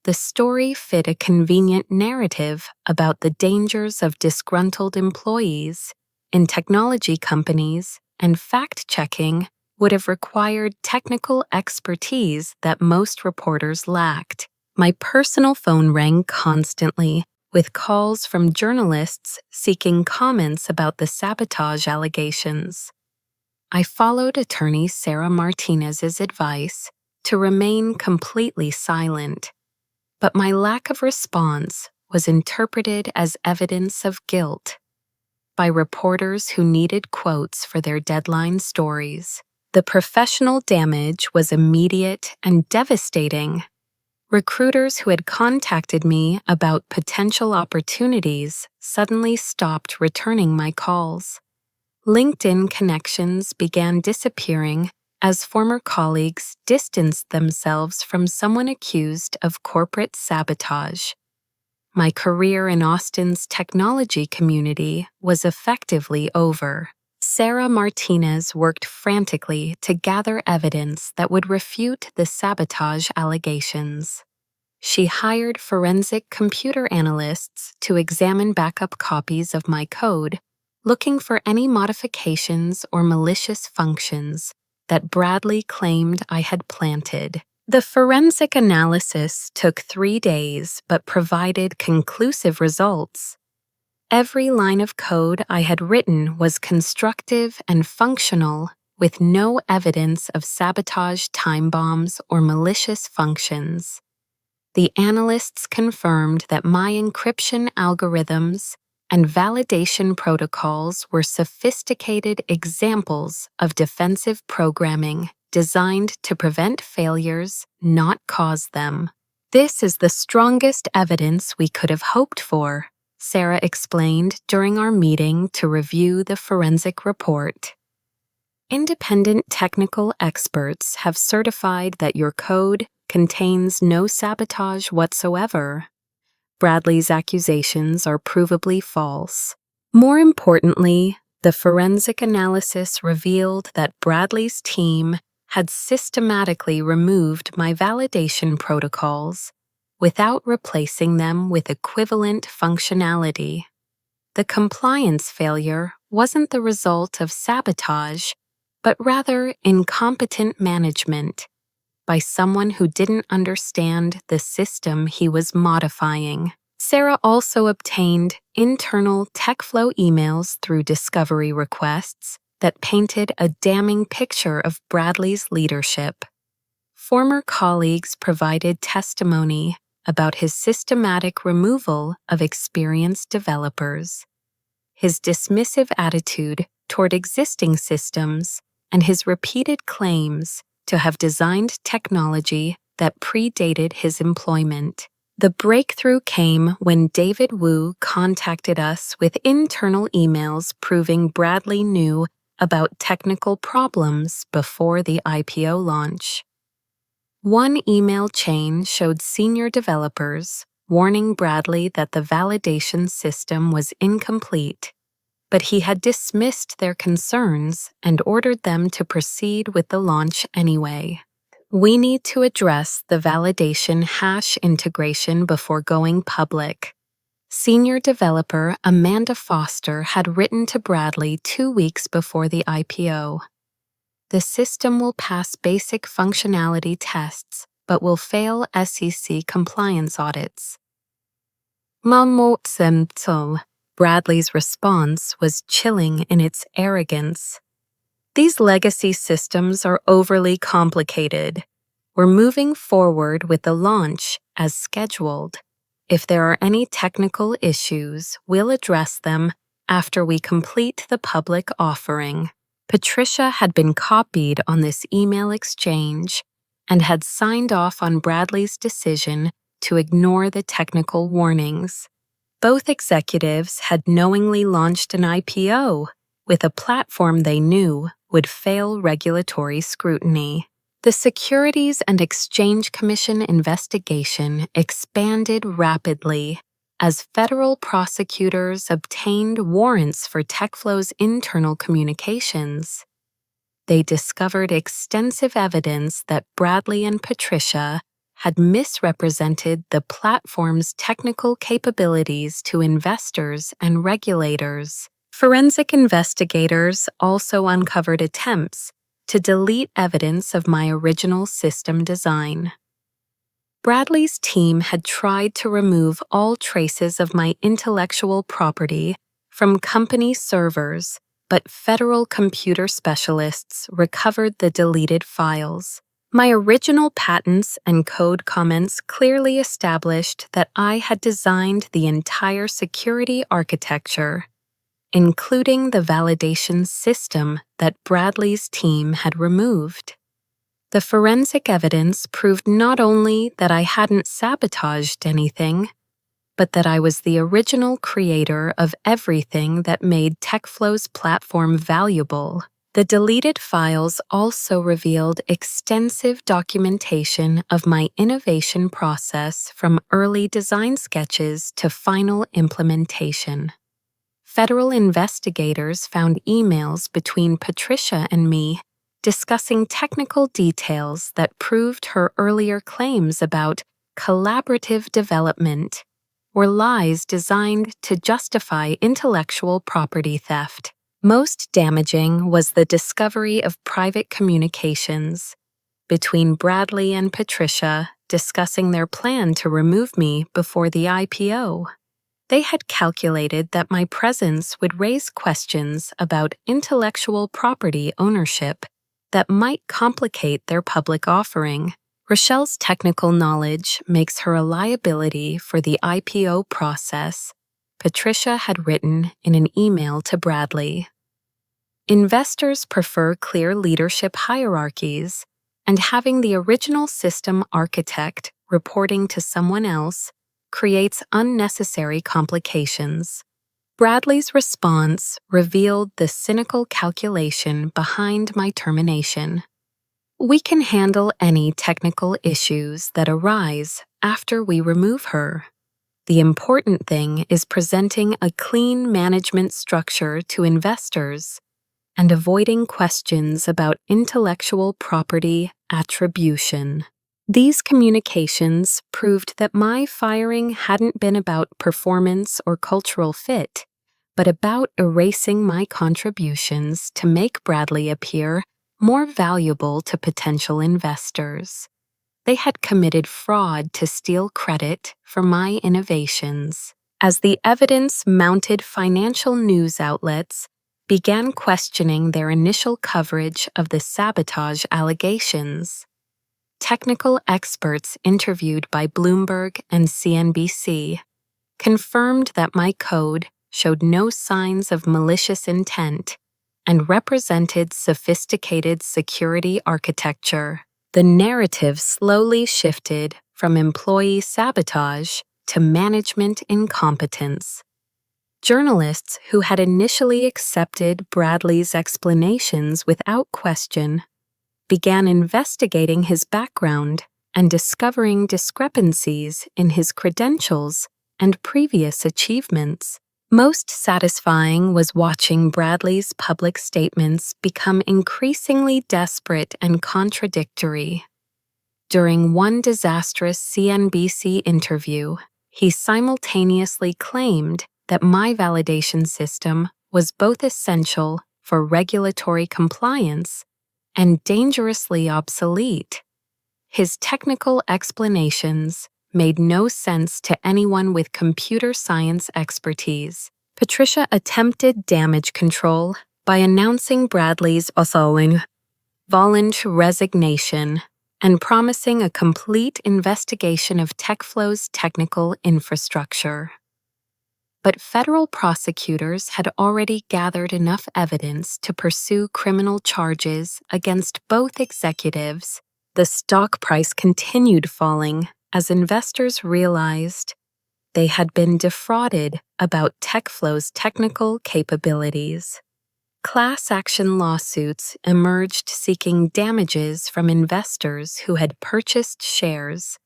Speaker 1: The story fit a convenient narrative about the dangers of disgruntled employees in technology companies, and fact-checking would have required technical expertise that most reporters lacked. My personal phone rang constantly, with calls from journalists seeking comments about the sabotage allegations. I followed attorney Sarah Martinez's advice to remain completely silent, but my lack of response was interpreted as evidence of guilt by reporters who needed quotes for their deadline stories. The professional damage was immediate and devastating. Recruiters who had contacted me about potential opportunities suddenly stopped returning my calls. LinkedIn connections began disappearing as former colleagues distanced themselves from someone accused of corporate sabotage. my career in Austin's technology community was effectively over. Sarah Martinez worked frantically to gather evidence that would refute the sabotage allegations. She hired forensic computer analysts to examine backup copies of my code, looking for any modifications or malicious functions that Bradley claimed I had planted. The forensic analysis took 3 days but provided conclusive results. Every line of code I had written was constructive and functional, with no evidence of sabotage, time bombs, or malicious functions. The analysts confirmed that my encryption algorithms and validation protocols were sophisticated examples of defensive programming designed to prevent failures, not cause them. "This is the strongest evidence we could have hoped for," Sarah explained during our meeting to review the forensic report. "Independent technical experts have certified that your code contains no sabotage whatsoever. Bradley's accusations are provably false. More importantly, the forensic analysis revealed that Bradley's team had systematically removed my validation protocols without replacing them with equivalent functionality. The compliance failure wasn't the result of sabotage, but rather incompetent management by someone who didn't understand the system he was modifying." Sarah also obtained internal TechFlow emails through discovery requests that painted a damning picture of Bradley's leadership. Former colleagues provided testimony about his systematic removal of experienced developers, his dismissive attitude toward existing systems, and his repeated claims to have designed technology that predated his employment. The breakthrough came when David Wu contacted us with internal emails proving Bradley knew about technical problems before the IPO launch. One email chain showed senior developers warning Bradley that the validation system was incomplete, but he had dismissed their concerns and ordered them to proceed with the launch anyway. "We need to address the validation hash integration before going public," senior developer Amanda Foster had written to Bradley 2 weeks before the IPO. "The system will pass basic functionality tests, but will fail SEC compliance audits." Bradley's response was chilling in its arrogance. "These legacy systems are overly complicated. We're moving forward with the launch as scheduled. If there are any technical issues, we'll address them after we complete the public offering." Patricia had been copied on this email exchange and had signed off on Bradley's decision to ignore the technical warnings. Both executives had knowingly launched an IPO with a platform they knew would fail regulatory scrutiny. The Securities and Exchange Commission investigation expanded rapidly as federal prosecutors obtained warrants for TechFlow's internal communications. They discovered extensive evidence that Bradley and Patricia had misrepresented the platform's technical capabilities to investors and regulators. Forensic investigators also uncovered attempts to delete evidence of my original system design. Bradley's team had tried to remove all traces of my intellectual property from company servers, but federal computer specialists recovered the deleted files. My original patents and code comments clearly established that I had designed the entire security architecture, including the validation system that Bradley's team had removed. The forensic evidence proved not only that I hadn't sabotaged anything, but that I was the original creator of everything that made TechFlow's platform valuable. The deleted files also revealed extensive documentation of my innovation process from early design sketches to final implementation. Federal investigators found emails between Patricia and me discussing technical details that proved her earlier claims about collaborative development were lies designed to justify intellectual property theft. Most damaging was the discovery of private communications between Bradley and Patricia discussing their plan to remove me before the IPO. They had calculated that my presence would raise questions about intellectual property ownership that might complicate their public offering. Rochelle's technical knowledge makes her a liability for the IPO process, Patricia had written in an email to Bradley. Investors prefer clear leadership hierarchies, and having the original system architect reporting to someone else creates unnecessary complications. Bradley's response revealed the cynical calculation behind my termination. We can handle any technical issues that arise after we remove her. The important thing is presenting a clean management structure to investors and avoiding questions about intellectual property attribution. These communications proved that my firing hadn't been about performance or cultural fit, but about erasing my contributions to make Bradley appear more valuable to potential investors. They had committed fraud to steal credit for my innovations. As the evidence mounted, financial news outlets began questioning their initial coverage of the sabotage allegations. Technical experts interviewed by Bloomberg and CNBC confirmed that my code showed no signs of malicious intent and represented sophisticated security architecture. The narrative slowly shifted from employee sabotage to management incompetence. Journalists who had initially accepted Bradley's explanations without question began investigating his background and discovering discrepancies in his credentials and previous achievements. Most satisfying was watching Bradley's public statements become increasingly desperate and contradictory. During one disastrous CNBC interview, he simultaneously claimed that my validation system was both essential for regulatory compliance and dangerously obsolete. His technical explanations made no sense to anyone with computer science expertise. Patricia attempted damage control by announcing Bradley's voluntary resignation and promising a complete investigation of TechFlow's technical infrastructure. But federal prosecutors had already gathered enough evidence to pursue criminal charges against both executives. The stock price continued falling as investors realized they had been defrauded about TechFlow's technical capabilities. Class action lawsuits emerged seeking damages from investors who had purchased shares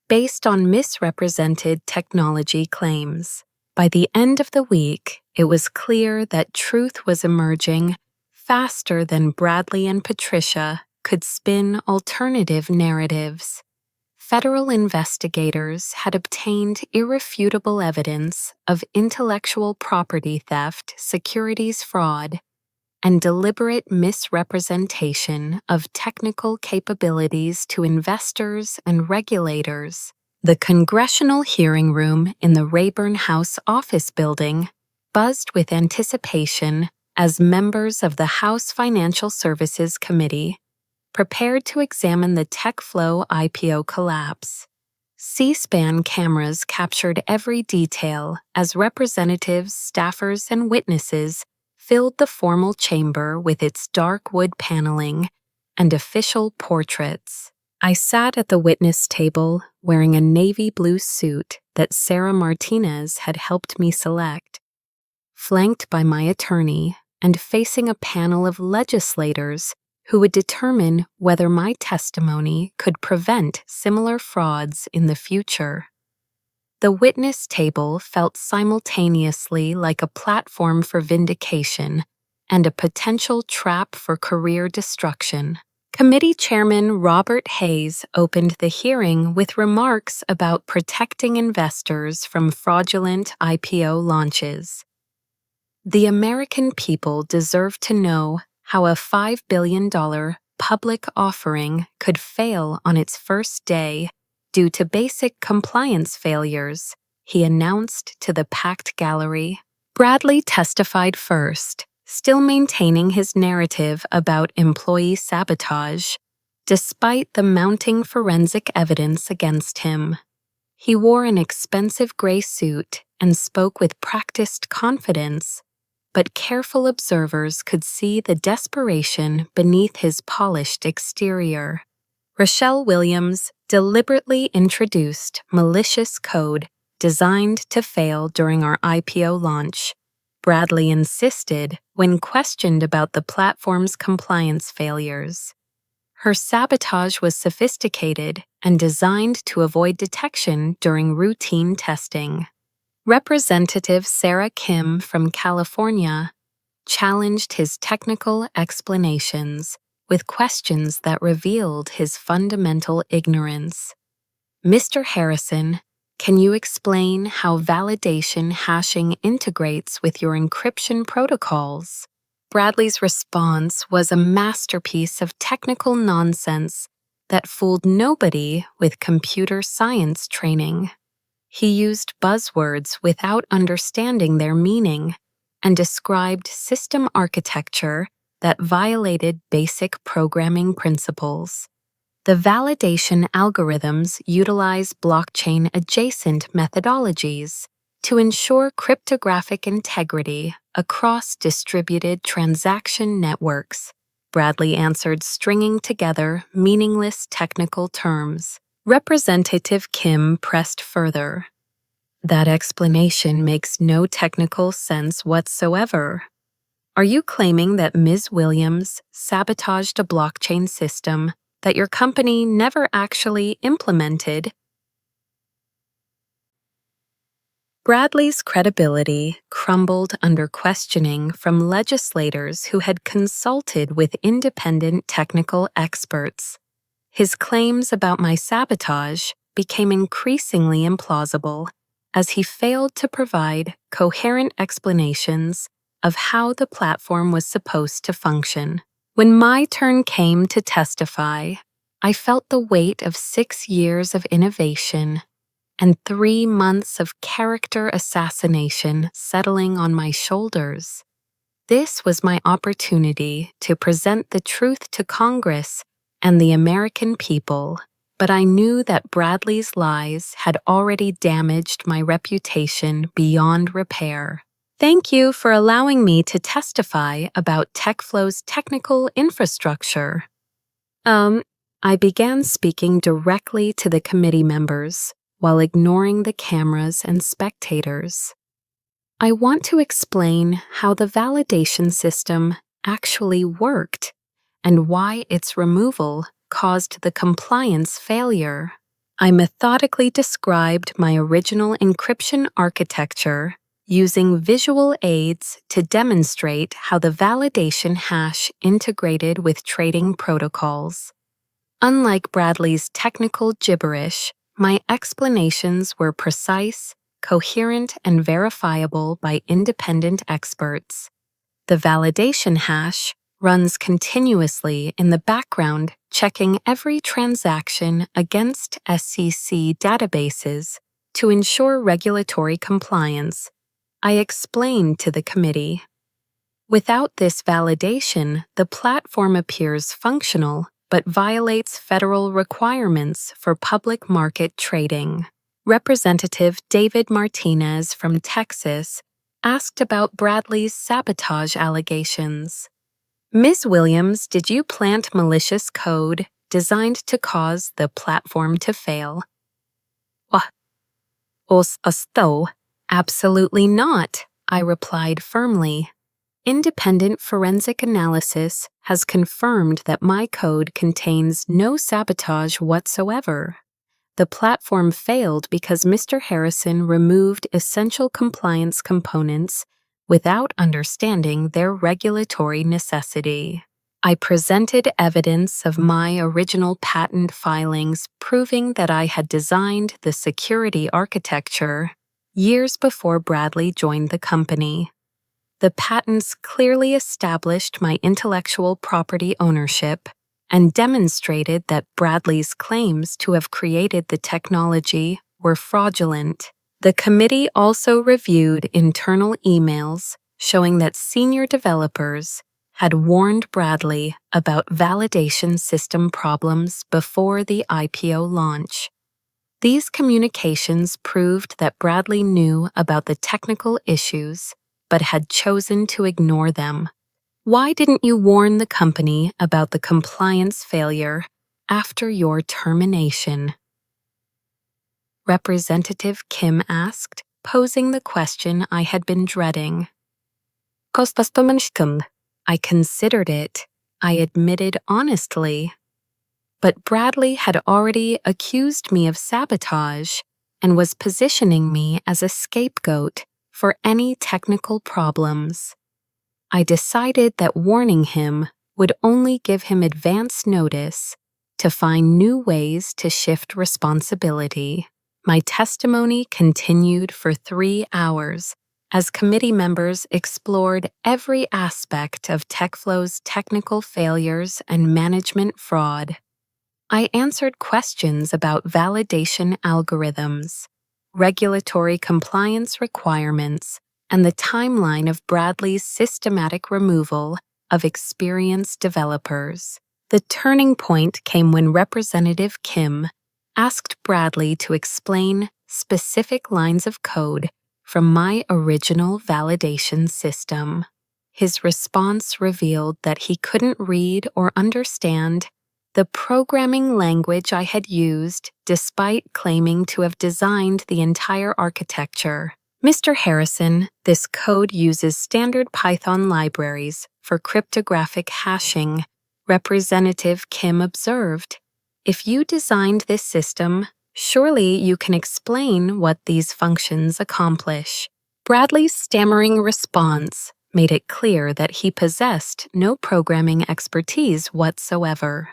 Speaker 1: based on misrepresented technology claims. By the end of the week, it was clear that truth was emerging faster than Bradley and Patricia could spin alternative narratives. Federal investigators had obtained irrefutable evidence of intellectual property theft, securities fraud, and deliberate misrepresentation of technical capabilities to investors and regulators. The congressional hearing room in the Rayburn House office building buzzed with anticipation as members of the House Financial Services Committee prepared to examine the TechFlow IPO collapse. C-SPAN cameras captured every detail as representatives, staffers, and witnesses filled the formal chamber with its dark wood paneling and official portraits. I sat at the witness table wearing a navy blue suit that Sarah Martinez had helped me select, flanked by my attorney, and facing a panel of legislators who would determine whether my testimony could prevent similar frauds in the future. The witness table felt simultaneously like a platform for vindication and a potential trap for career destruction. Committee Chairman Robert Hayes opened the hearing with remarks about protecting investors from fraudulent IPO launches. The American people deserve to know how a $5 billion public offering could fail on its first day due to basic compliance failures, he announced to the packed gallery. Bradley testified first, still maintaining his narrative about employee sabotage, despite the mounting forensic evidence against him. He wore an expensive gray suit and spoke with practiced confidence, but careful observers could see the desperation beneath his polished exterior. Rochelle Williams deliberately introduced malicious code designed to fail during our IPO launch, Bradley insisted when questioned about the platform's compliance failures. Her sabotage was sophisticated and designed to avoid detection during routine testing. Representative Sarah Kim from California challenged his technical explanations with questions that revealed his fundamental ignorance. Mr. Harrison, can you explain how validation hashing integrates with your encryption protocols? Bradley's response was a masterpiece of technical nonsense that fooled nobody with computer science training. He used buzzwords without understanding their meaning and described system architecture that violated basic programming principles. The validation algorithms utilize blockchain-adjacent methodologies to ensure cryptographic integrity across distributed transaction networks, Bradley answered, stringing together meaningless technical terms. Representative Kim pressed further. That explanation makes no technical sense whatsoever. Are you claiming that Ms. Williams sabotaged a blockchain system that your company never actually implemented? Bradley's credibility crumbled under questioning from legislators who had consulted with independent technical experts. His claims about my sabotage became increasingly implausible as he failed to provide coherent explanations of how the platform was supposed to function. When my turn came to testify, I felt the weight of 6 years of innovation and 3 months of character assassination settling on my shoulders. This was my opportunity to present the truth to Congress and the American people, but I knew that Bradley's lies had already damaged my reputation beyond repair. Thank you for allowing me to testify about TechFlow's technical infrastructure. I began speaking directly to the committee members while ignoring the cameras and spectators. I want to explain how the validation system actually worked and why its removal caused the compliance failure. I methodically described my original encryption architecture using visual aids to demonstrate how the validation hash integrated with trading protocols. Unlike Bradley's technical gibberish, my explanations were precise, coherent, and verifiable by independent experts. The validation hash runs continuously in the background, checking every transaction against SEC databases to ensure regulatory compliance. I explained to the committee. Without this validation, the platform appears functional but violates federal requirements for public market trading. Representative David Martinez from Texas asked about Bradley's sabotage allegations. Ms. Williams, did you plant malicious code designed to cause the platform to fail? Absolutely not, I replied firmly. Independent forensic analysis has confirmed that my code contains no sabotage whatsoever. The platform failed because Mr. Harrison removed essential compliance components without understanding their regulatory necessity. I presented evidence of my original patent filings proving that I had designed the security architecture years before Bradley joined the company. The patents clearly established my intellectual property ownership and demonstrated that Bradley's claims to have created the technology were fraudulent. The committee also reviewed internal emails showing that senior developers had warned Bradley about validation system problems before the IPO launch. These communications proved that Bradley knew about the technical issues but had chosen to ignore them. Why didn't you warn the company about the compliance failure after your termination? Representative Kim asked, posing the question I had been dreading. I considered it, I admitted honestly. But Bradley had already accused me of sabotage and was positioning me as a scapegoat for any technical problems. I decided that warning him would only give him advance notice to find new ways to shift responsibility. My testimony continued for 3 hours as committee members explored every aspect of TechFlow's technical failures and management fraud. I answered questions about validation algorithms, regulatory compliance requirements, and the timeline of Bradley's systematic removal of experienced developers. The turning point came when Representative Kim asked Bradley to explain specific lines of code from my original validation system. His response revealed that he couldn't read or understand the programming language I had used despite claiming to have designed the entire architecture. Mr. Harrison, this code uses standard Python libraries for cryptographic hashing, Representative Kim observed. If you designed this system, surely you can explain what these functions accomplish. Bradley's stammering response made it clear that he possessed no programming expertise whatsoever.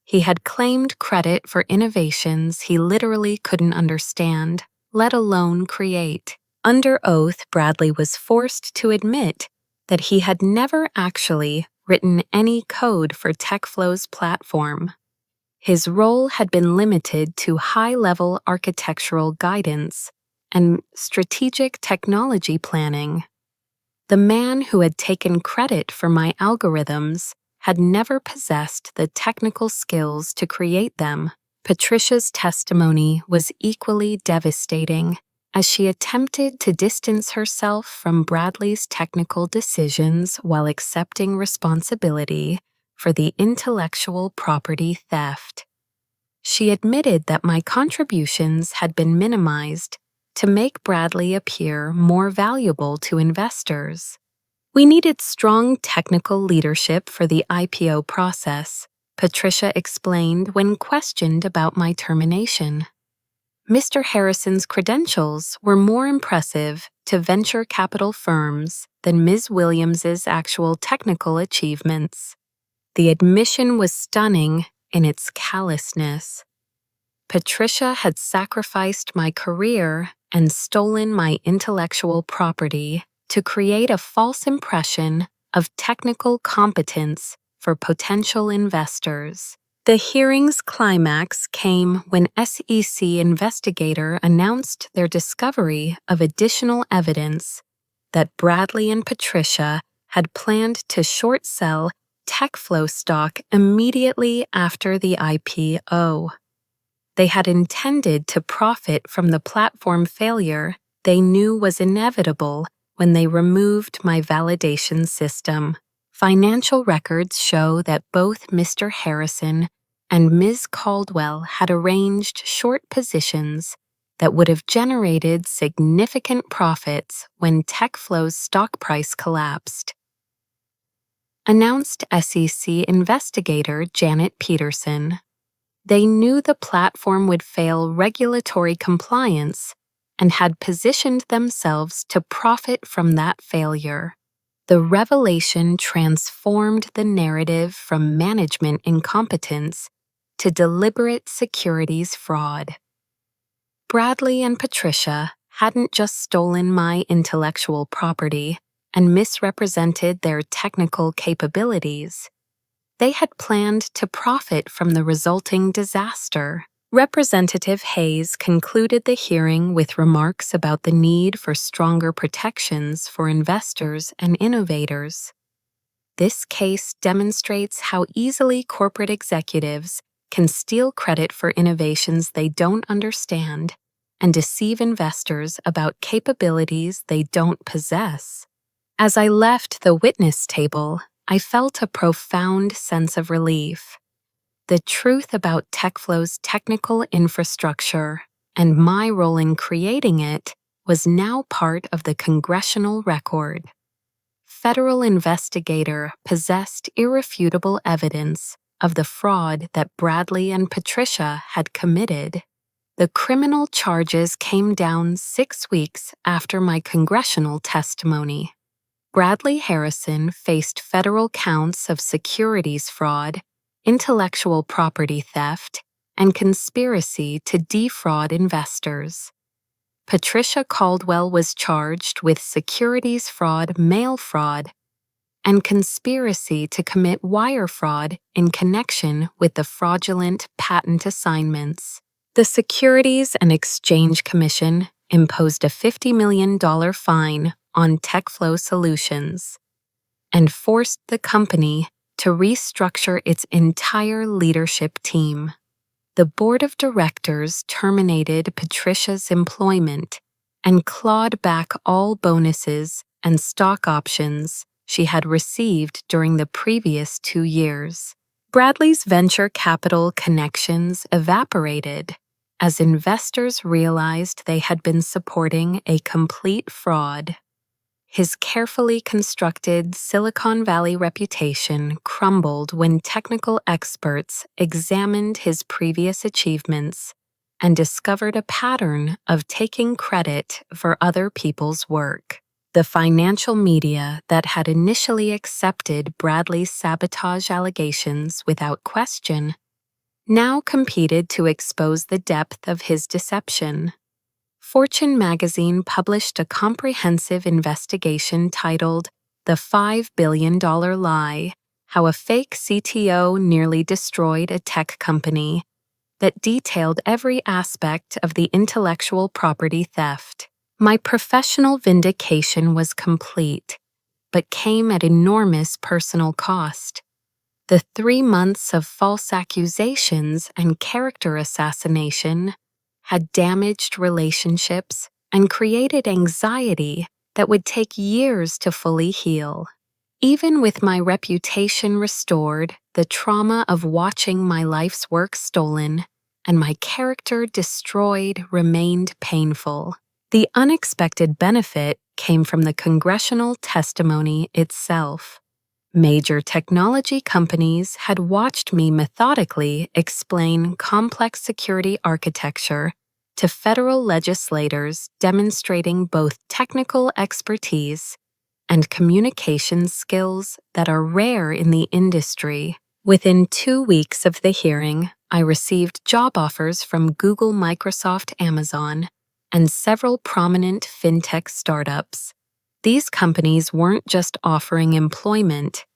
Speaker 1: He had claimed credit for innovations he literally couldn't understand, let alone create. Under oath, Bradley was forced to admit that he had never actually written any code for TechFlow's platform. His role had been limited to high-level architectural guidance and strategic technology planning. The man who had taken credit for my algorithms had never possessed the technical skills to create them. Patricia's testimony was equally devastating as she attempted to distance herself from Bradley's technical decisions while accepting responsibility for the intellectual property theft. She admitted that my contributions had been minimized to make Bradley appear more valuable to investors. We needed strong technical leadership for the IPO process, Patricia explained when questioned about my termination. Mr. Harrison's credentials were more impressive to venture capital firms than Ms. Williams's actual technical achievements. The admission was stunning in its callousness. Patricia had sacrificed my career and stolen my intellectual property to create a false impression of technical competence for potential investors. The hearing's climax came when SEC investigator announced their discovery of additional evidence that Bradley and Patricia had planned to short sell TechFlow stock immediately after the IPO. They had intended to profit from the platform failure they knew was inevitable when they removed my validation system. Financial records show that both Mr. Harrison and Ms. Caldwell had arranged short positions that would have generated significant profits when TechFlow's stock price collapsed. announced SEC investigator Janet Peterson. They knew the platform would fail regulatory compliance and had positioned themselves to profit from that failure. The revelation transformed the narrative from management incompetence to deliberate securities fraud. Bradley and Patricia hadn't just stolen my intellectual property and misrepresented their technical capabilities. They had planned to profit from the resulting disaster. Representative Hayes concluded the hearing with remarks about the need for stronger protections for investors and innovators. This case demonstrates how easily corporate executives can steal credit for innovations they don't understand and deceive investors about capabilities they don't possess. As I left the witness table, I felt a profound sense of relief. The truth about TechFlow's technical infrastructure and my role in creating it was now part of the congressional record. Federal investigator possessed irrefutable evidence of the fraud that Bradley and Patricia had committed. The criminal charges came down 6 weeks after my congressional testimony. Bradley Harrison faced federal counts of securities fraud, intellectual property theft, and conspiracy to defraud investors. Patricia Caldwell was charged with securities fraud, mail fraud, and conspiracy to commit wire fraud in connection with the fraudulent patent assignments. The Securities and Exchange Commission imposed a $50 million fine on TechFlow Solutions and forced the company to restructure its entire leadership team. The board of directors terminated Patricia's employment and clawed back all bonuses and stock options she had received during the previous 2 years. Bradley's venture capital connections evaporated as investors realized they had been supporting a complete fraud. His carefully constructed Silicon Valley reputation crumbled when technical experts examined his previous achievements and discovered a pattern of taking credit for other people's work. The financial media that had initially accepted Bradley's sabotage allegations without question now competed to expose the depth of his deception. Fortune magazine published a comprehensive investigation titled The $5 Billion Lie: How a Fake CTO Nearly Destroyed a Tech Company, that detailed every aspect of the intellectual property theft. My professional vindication was complete, but came at enormous personal cost. The 3 months of false accusations and character assassination had damaged relationships and created anxiety that would take years to fully heal. Even with my reputation restored, the trauma of watching my life's work stolen and my character destroyed remained painful. The unexpected benefit came from the congressional testimony itself. Major technology companies had watched me methodically explain complex security architecture to federal legislators, demonstrating both technical expertise and communication skills that are rare in the industry. Within 2 weeks of the hearing, I received job offers from Google, Microsoft, Amazon, and several prominent fintech startups. These companies weren't just offering employment,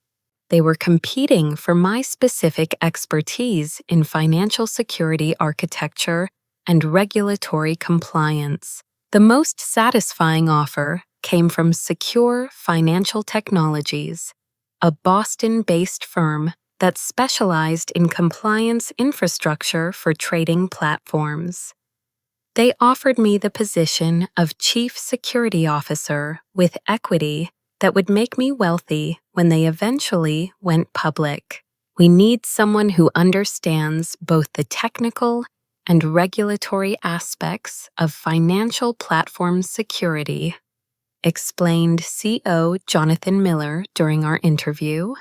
Speaker 1: they were competing for my specific expertise in financial security architecture and regulatory compliance. The most satisfying offer came from Secure Financial Technologies, a Boston-based firm that specialized in compliance infrastructure for trading platforms. They offered me the position of Chief Security Officer with equity that would make me wealthy when they eventually went public. We need someone who understands both the technical and regulatory aspects of financial platform security, explained CO Jonathan Miller during our interview.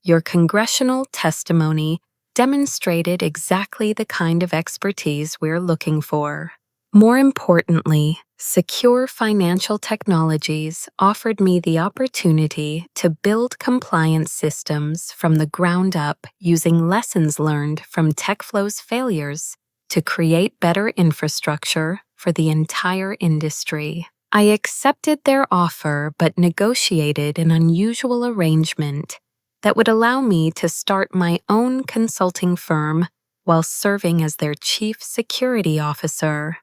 Speaker 1: Your congressional testimony demonstrated exactly the kind of expertise we're looking for. More importantly, secure financial technologies offered me the opportunity to build compliance systems from the ground up using lessons learned from TechFlow's failures to create better infrastructure for the entire industry. I accepted their offer but negotiated an unusual arrangement that would allow me to start my own consulting firm while serving as their chief security officer.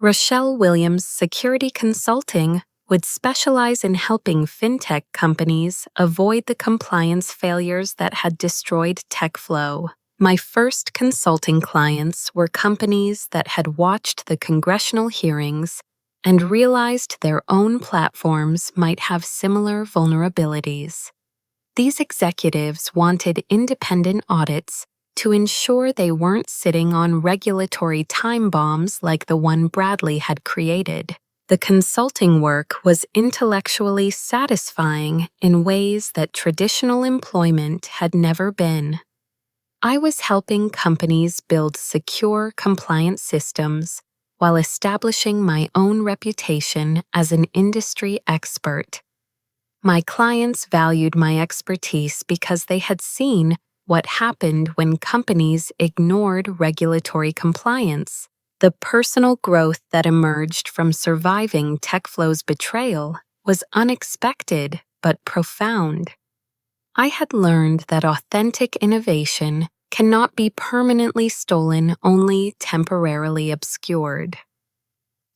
Speaker 1: Rochelle Williams Security Consulting would specialize in helping fintech companies avoid the compliance failures that had destroyed TechFlow. My first consulting clients were companies that had watched the congressional hearings and realized their own platforms might have similar vulnerabilities. These executives wanted independent audits to ensure they weren't sitting on regulatory time bombs like the one Bradley had created. The consulting work was intellectually satisfying in ways that traditional employment had never been. I was helping companies build secure, compliant systems while establishing my own reputation as an industry expert. My clients valued my expertise because they had seen what happened when companies ignored regulatory compliance. The personal growth that emerged from surviving TechFlow's betrayal was unexpected but profound. I had learned that authentic innovation cannot be permanently stolen, only temporarily obscured.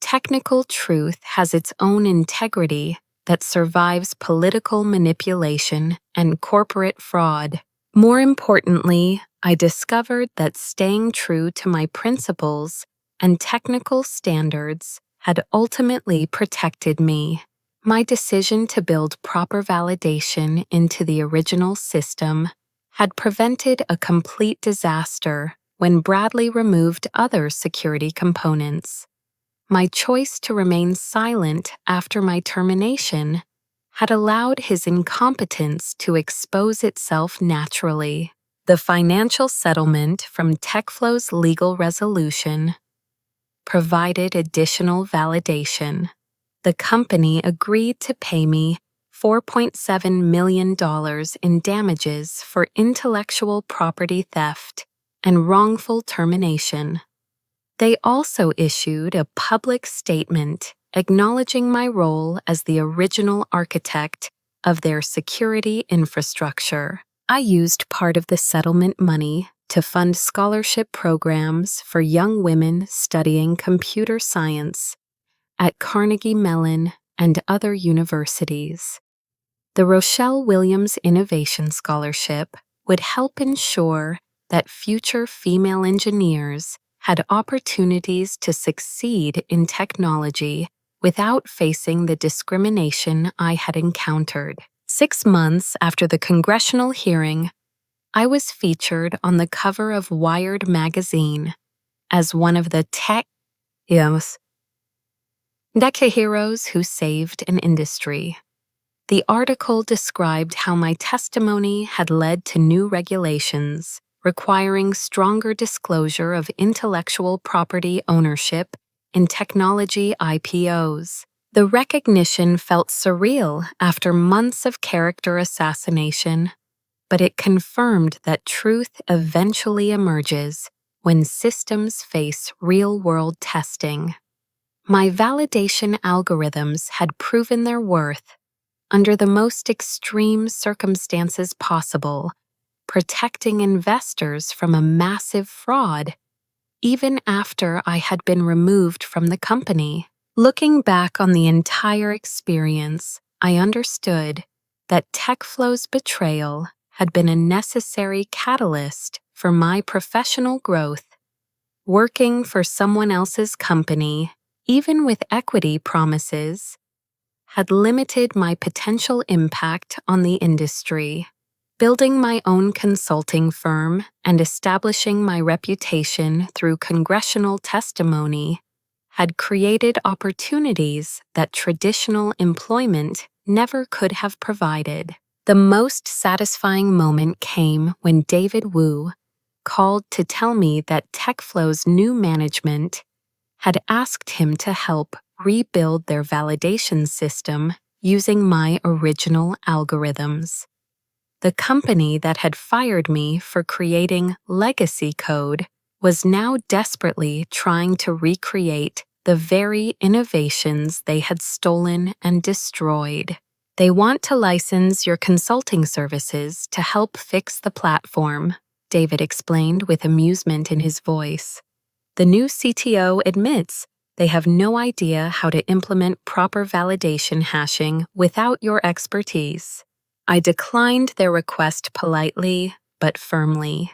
Speaker 1: Technical truth has its own integrity that survives political manipulation and corporate fraud. More importantly, I discovered that staying true to my principles and technical standards had ultimately protected me. My decision to build proper validation into the original system had prevented a complete disaster when Bradley removed other security components. My choice to remain silent after my termination had allowed his incompetence to expose itself naturally. The financial settlement from TechFlow's legal resolution provided additional validation. The company agreed to pay me $4.7 million in damages for intellectual property theft and wrongful termination. They also issued a public statement acknowledging my role as the original architect of their security infrastructure. I used part of the settlement money to fund scholarship programs for young women studying computer science at Carnegie Mellon and other universities. The Rochelle Williams Innovation Scholarship would help ensure that future female engineers had opportunities to succeed in technology without facing the discrimination I had encountered. 6 months after the congressional hearing, I was featured on the cover of Wired magazine as one of the tech heroes who saved an industry. The article described how my testimony had led to new regulations requiring stronger disclosure of intellectual property ownership in technology IPOs. The recognition felt surreal after months of character assassination, but it confirmed that truth eventually emerges when systems face real-world testing. My validation algorithms had proven their worth under the most extreme circumstances possible, protecting investors from a massive fraud, even after I had been removed from the company. Looking back on the entire experience, I understood that TechFlow's betrayal had been a necessary catalyst for my professional growth. Working for someone else's company, even with equity promises, had limited my potential impact on the industry. Building my own consulting firm and establishing my reputation through congressional testimony had created opportunities that traditional employment never could have provided. The most satisfying moment came when David Wu called to tell me that TechFlow's new management had asked him to help rebuild their validation system using my original algorithms. The company that had fired me for creating legacy code was now desperately trying to recreate the very innovations they had stolen and destroyed. They want to license your consulting services to help fix the platform, David explained with amusement in his voice. The new CTO admits they have no idea how to implement proper validation hashing without your expertise. I declined their request politely but firmly.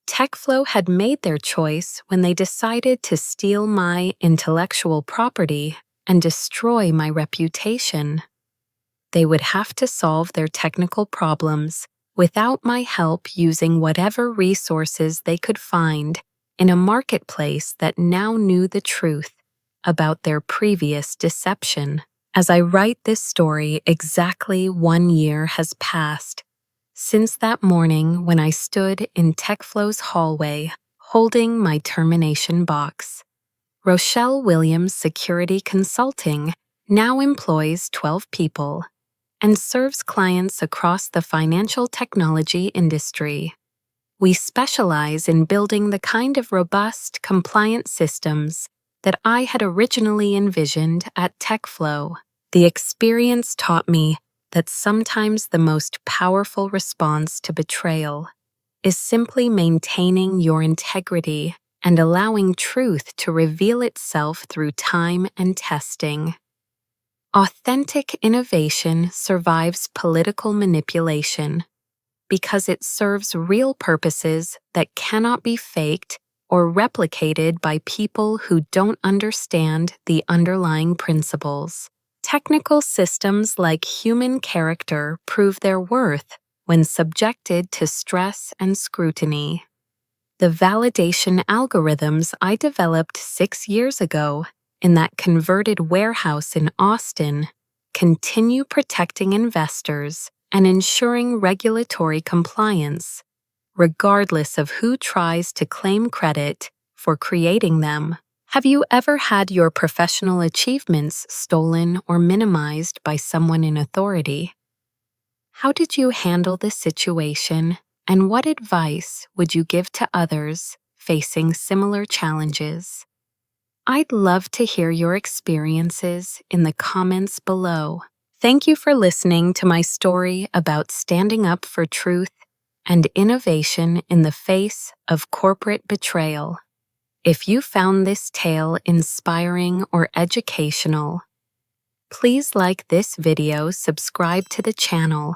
Speaker 1: TechFlow had made their choice when they decided to steal my intellectual property and destroy my reputation. They would have to solve their technical problems without my help using whatever resources they could find in a marketplace that now knew the truth about their previous deception. As I write this story, exactly 1 year has passed since that morning when I stood in TechFlow's hallway holding my termination box. Rochelle Williams Security Consulting now employs 12 people and serves clients across the financial technology industry. We specialize in building the kind of robust, compliant systems that I had originally envisioned at TechFlow. The experience taught me that sometimes the most powerful response to betrayal is simply maintaining your integrity and allowing truth to reveal itself through time and testing. Authentic innovation survives political manipulation because it serves real purposes that cannot be faked or replicated by people who don't understand the underlying principles. Technical systems like human character prove their worth when subjected to stress and scrutiny. The validation algorithms I developed 6 years ago in that converted warehouse in Austin continue protecting investors and ensuring regulatory compliance, regardless of who tries to claim credit for creating them. Have you ever had your professional achievements stolen or minimized by someone in authority? How did you handle the situation, and what advice would you give to others facing similar challenges? I'd love to hear your experiences in the comments below. Thank you for listening to my story about standing up for truth and innovation in the face of corporate betrayal. If you found this tale inspiring or educational, please like this video, subscribe to the channel,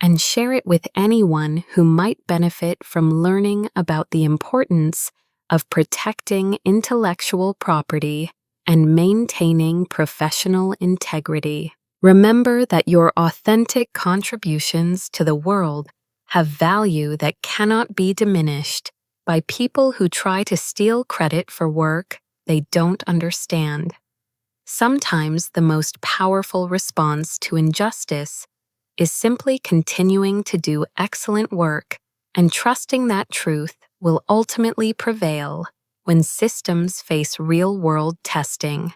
Speaker 1: and share it with anyone who might benefit from learning about the importance of protecting intellectual property and maintaining professional integrity. Remember that your authentic contributions to the world have value that cannot be diminished by people who try to steal credit for work they don't understand. Sometimes the most powerful response to injustice is simply continuing to do excellent work and trusting that truth will ultimately prevail when systems face real-world testing.